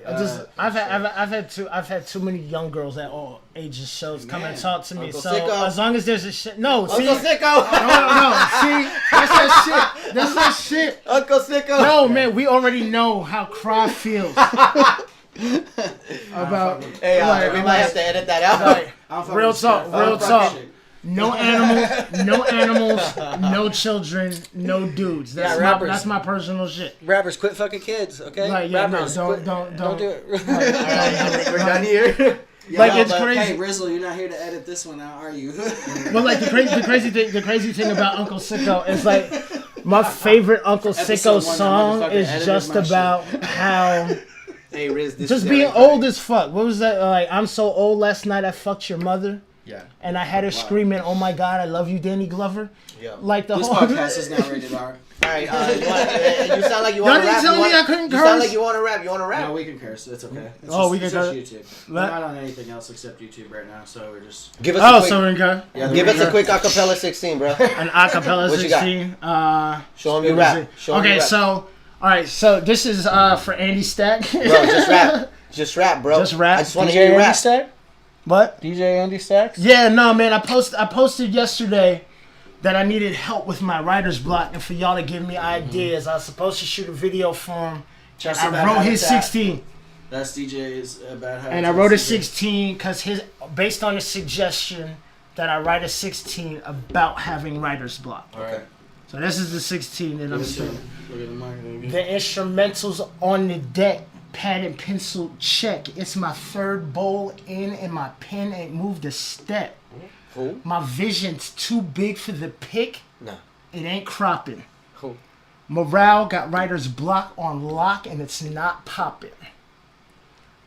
I've had too many young girls at all ages shows come and talk to me.
Uncle
so
Sicko.
as long as there's a shit,
Uncle Sicko.
No, see, that's that shit. That's that shit.
Uncle Sicko.
No, man, we already know how Cry feels about.
Hey, we might have to edit that out.
Real talk. No animals, no children, no dudes. That's my personal shit.
Rappers, quit fucking kids, okay?
Like, yeah,
rappers,
don't
do it.
We're
done here.
Like, it's crazy.
Hey, Rizzle, you're not here to edit this one out, are you?
Well, like the crazy thing about Uncle Sicko is like my favorite Uncle Sicko song is just about how
hey, Riz,
just being old as fuck. What was that? Like, I'm so old. Last night I fucked your mother.
Yeah.
And I had her screaming, "Oh my God, I love you, Danny Glover!"
Yeah.
Like the
This
whole.
podcast is now rated R.
All right, you sound like you want to rap.
Y'all didn't tell me I couldn't
You
curse.
sound like you want to rap. You want to rap?
No, we can curse. It's okay. It's
We can
it's
curse.
just YouTube. We're not on anything else except YouTube right now, so we're just.
Give us a quick,
so we can
give us a quick acapella 16, bro.
an acapella
What you got?
16.
Show him your rap. Show him your
Okay,
rap.
so all right, so this is for Andy Stack.
Bro, just rap. Just rap, bro.
Just rap.
I just want to hear you rap.
Stack?
What?
DJ Andy Stacks?
Yeah, no, man. I posted yesterday that I needed help with my writer's block and for y'all to give me ideas. I was supposed to shoot a video for him.
Just
I
About
wrote his
Habitat.
16,
That's DJ's Bad Habits.
and I wrote a 16 because based on a suggestion that I write a 16 about having writer's block.
Alright.
So this is the 16 that I'm saying.
Look at the mic.
The instrumentals on the deck, pad and pencil check. It's my third bowl in and my pen ain't moved a step.
Who?
My vision's too big for the pick.
No.
It ain't cropping.
Who?
Morale got writer's block on lock and it's not popping.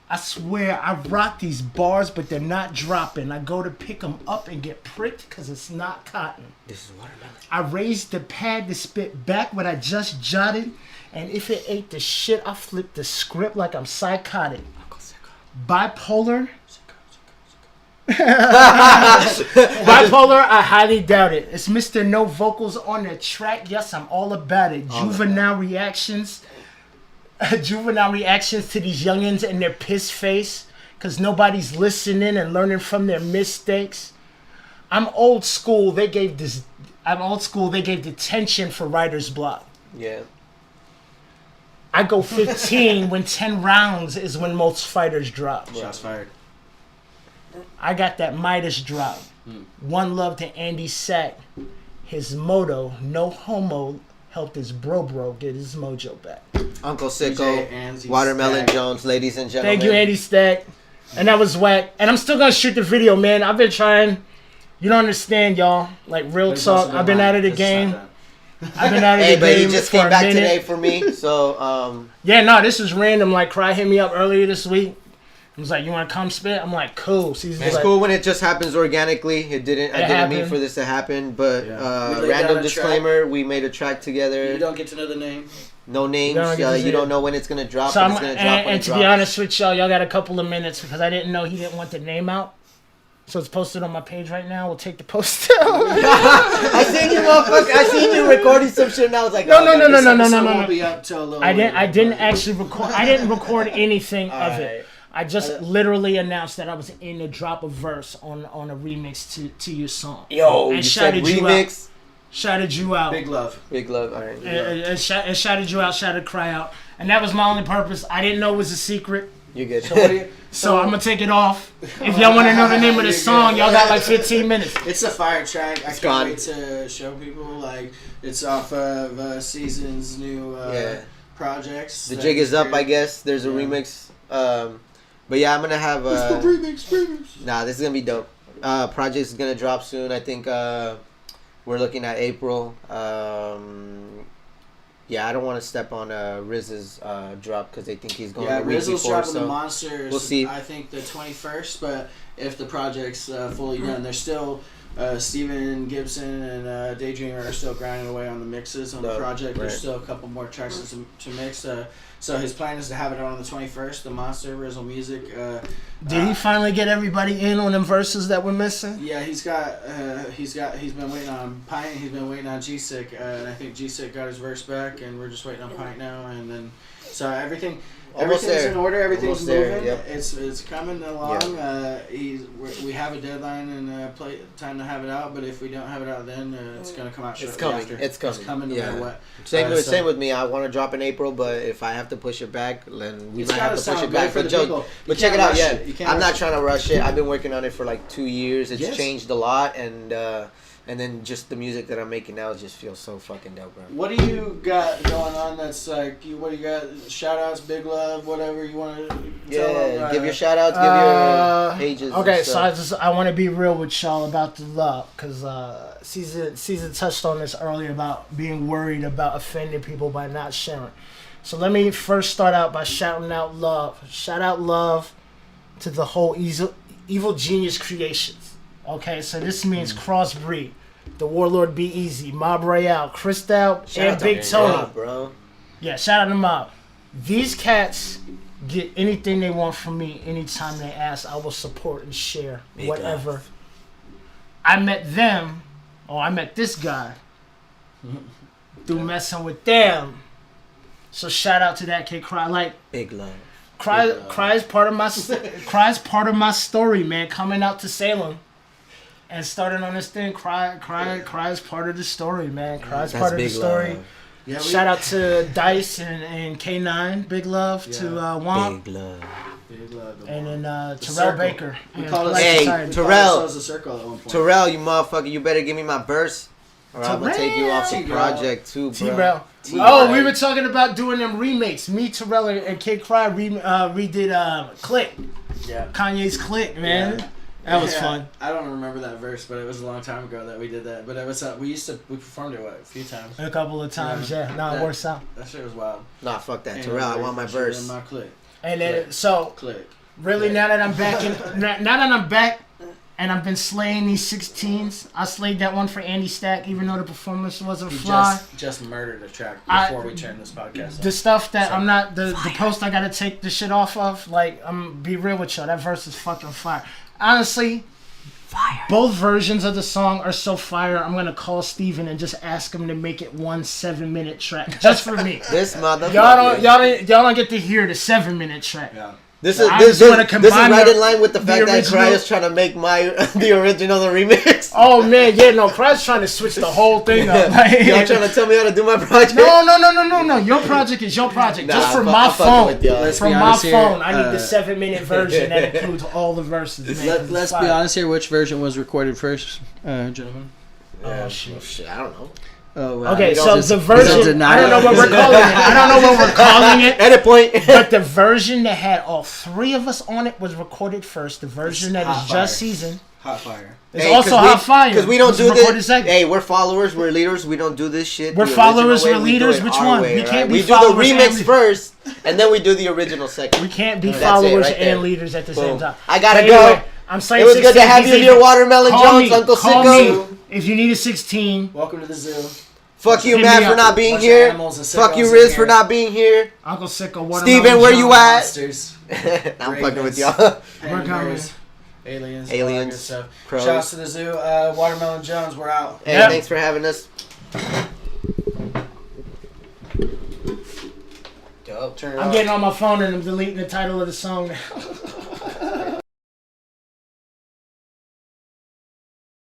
I swear I rock these bars but they're not dropping. I go to pick them up and get pricked because it's not cotton.
This is watermelon.
I raised the pad to spit back what I just jotted, and if it ain't the shit, I flip the script like I'm psychotic.
Uncle Sicko.
Bipolar. Bipolar, I highly doubt it. It's Mr. No Vocals on the track. Yes, I'm all about it. Juvenile reactions. Juvenile reactions to these youngins and their piss face. Because nobody's listening and learning from their mistakes. I'm old school. They gave detention for writer's block.
Yeah.
I go 15 when 10 rounds is when most fighters drop.
Shots fired.
I got that Midas drop. One love to Andy Sack. His motto, no homo, helped his bro get his mojo back.
Uncle
DJ
Sicko,
Andy
Watermelon
Stack.
Jones, ladies and gentlemen.
Thank you, Andy Stack. And that was whack. And I'm still gonna shoot the video, man. I've been trying. You don't understand, y'all. Like real
But it's also
talk. I've been out of the
This is
game.
not
I've been out of
Hey,
the
but
game
he just
for
came
a
back
minute.
today for me, so
Yeah, no, this was random. Like, Cry hit me up earlier this week. He was like, "You want to come spit?" I'm like, "Cool." So he's
it's
like,
cool when it just happens organically. I didn't mean
happened.
for this to happen, but
Yeah. We laid
random
down a
disclaimer: we made a track together.
You don't get to know the name.
No names.
You don't get to see
You don't
it.
know when it's gonna drop.
So
But
I'm,
it's gonna drop
and,
when
and
it
to
drops.
be honest with y'all got a couple of minutes because I didn't know he didn't want the name out. So it's posted on my page right now. We'll take the post down.
I seen you, motherfucker. I seen you recording some shit, and I was like,
No,
oh,
no,
God,
no,
this
no, no,
episode-
no,
Won't
no.
be up till a little
I didn't
later,
actually record. I didn't record anything of
Alright.
it. I just literally announced that I was in to drop a verse on a remix to your song.
Yo,
And
you said
shouted you
remix.
Shouted you out.
Big love.
Big love. All right.
And shouted you out. Shouted Cry out. And that was my only purpose. I didn't know it was a secret.
You're good.
So what do you?
So I'm gonna take it off. If y'all want to know the name of the song, y'all got like 15 minutes.
It's a fire track. I can't
gone.
wait to show people. Like it's off of CeaSoN's new
Yeah.
projects.
The
that
jig
he's
is up, I
created.
guess. There's a
Yeah.
remix. But yeah, I'm gonna have.
remix.
Nah, this is gonna be dope. Project's is gonna drop soon. I think we're looking at April. Yeah, I don't want to step on Riz's drop because they think he's going
Yeah,
the week
Rizzle's
before.
dropping the
So
Monsters.
we'll see.
I think the 21st, but if the project's fully done, there's still Steven Gibson and Daydreamer are still grinding away on the mixes on the
Dope,
project. There's
right.
still a couple more tracks to mix. So his plan is to have it on the 21st. The Monster Rizzle Music.
Did he finally get everybody in on them verses that we're missing?
Yeah, he's been waiting on Pint. He's been waiting on G-Sick, and I think G-Sick got his verse back, and we're just waiting on Pint now. And then, so everything's
there.
in order. Everything's
Almost there,
moving.
yep.
It's coming along. We have a deadline and time to have it out. But if we don't have it out, then it's gonna come out.
It's
shortly
coming.
after.
It's coming.
It's coming no
Yeah.
matter what.
same with me. I want to drop in April, but if I have to push it back, then we
It's
might have
gotta
to push
sound
it back.
good for
But
the people.
but
You
check it
can't
out.
rush
Yeah,
it. You can't
I'm
rush
not trying to rush it. I've been working on it for like 2 years. It's
Yes.
changed a lot, and then just the music that I'm making now just feels so fucking dope, bro.
What do you got going on? That's like, what do you got? Shout outs, big love, whatever you want to tell
Yeah,
them.
give your shout outs, give your pages. and
Okay, so
stuff.
I want to be real with y'all about the love, because CeaSoN touched on this earlier about being worried about offending people by not sharing. So let me first start out by shouting out love. Shout out love to the whole Evil Genius Creations. Okay, so this means crossbreed. The Warlord Be Easy, Mob Royale, Cristal, and Big Tony.
Mob, bro.
Yeah, shout out to Mob. These cats get anything they want from me anytime they ask. I will support and share
Big
whatever.
love.
I met this guy through messing with them. So shout out to that kid Cry. Like
Big love.
Cry's part of my story, man. Coming out to Salem and starting on this thing. Cry's part of the story, man. Cry's
That's
part of the
big
story.
love.
Yeah,
Shout out to Dice and K9. Big love to Womp.
Big love.
Big love.
And then Terrell
Circle.
Baker.
We
and
call it-
Polite
Hey,
Society.
Terrell.
a circle at one point.
Terrell, you motherfucker, you better give me my verse, or I'm gonna take you off the
Terrell.
project too, bro.
T-Rel.
T-Rel.
Oh, we were talking about doing them remakes. Me, Terrell, and Kid Cry redid Click.
Yeah.
Kanye's Click, man.
Yeah.
That was
Yeah,
fun.
I don't remember that verse, but it was a long time ago that we did that. But it was we performed it a few times.
A couple of times, yeah. No, it
That-
works out.
That shit was wild.
Nah, fuck that,
Ain't
Terrell. I
no
want my
shit in
verse.
My click.
And then, so,
Click.
really, now that I'm back now that I'm back and I've been slaying these 16s, I slayed that one for Andy Stack, even though the performance wasn't
He
fly.
just murdered a track
I-
before we turned this podcast
The
off.
stuff that I'm not, the post I gotta take the shit off of, like, I'm be real with y'all, that verse is fucking fire. Honestly, both versions of the song are so fire, I'm gonna call Steven and just ask him to make it 1 7-minute track, just for me.
This motherfucker.
Y'all don't get to hear the 7-minute track.
Yeah.
This
I
is
just
this
wanna
is
combine
right
the-
in line with the
the
fact that Cry
original-
is trying to make the original the remix.
Oh man, yeah, no, Cry's trying to switch the whole thing up. Like,
Y'all trying to tell me how to do my project?
No. Your project is your project.
Nah,
Just for
I'm
my
fucking
phone.
with y'all.
Let's
From
be
my
honest here,
phone, I need the 7-minute version that includes all the verses. Man, 'cause it's
Let's be
fire.
honest here. Which version was recorded first, gentlemen?
Yeah,
Oh, shit.
I don't know.
Oh, wow.
Okay,
we don't
so
just-
the
we don't
version,
deny
I don't know
it.
what we're calling it. I don't know what we're calling it.
Edit point.
But the version that had all 3 of us on it was recorded first. The version that
Hot
is just
fire.
CeaSoN
Hot fire.
is also hot fire.
Because we don't
It's
do
recorded
this.
second.
Hey, we're followers. We're leaders. We don't do this shit.
We're
the
followers,
original
we're
way. We do
leaders.
it
Which
our
one?
way,
We
right?
can't be
We do the
followers and
remix
leaders.
first, and then we do the original second.
We can't be
That's it,
followers
right there.
and leaders at the same
Boom.
time.
I gotta
But
go.
anyway, I'm saying
It was good to
16,
have you
he's
here,
even-
Watermelon
Call
Jones,
me,
Uncle
call
Sicko.
me if you need a 16.
Welcome to the zoo.
Fuck you,
Hit
Matt,
me
for
up.
not being
Bunch of
here.
animals and
Fuck you,
sickos in
Riz,
here.
for not being here.
Uncle Sicko, Watermelon
Steven, where you
Jones.
at?
Monsters.
I'm fucking with
Ravens.
y'all.
We're coming.
Penguins, aliens,
Aliens,
all that good stuff.
crows.
Shouts to the zoo. Watermelon Jones, we're out.
Hey,
Yep.
thanks for having us.
Dope. Turn it
I'm
off.
getting on my phone and I'm deleting the title of the song now.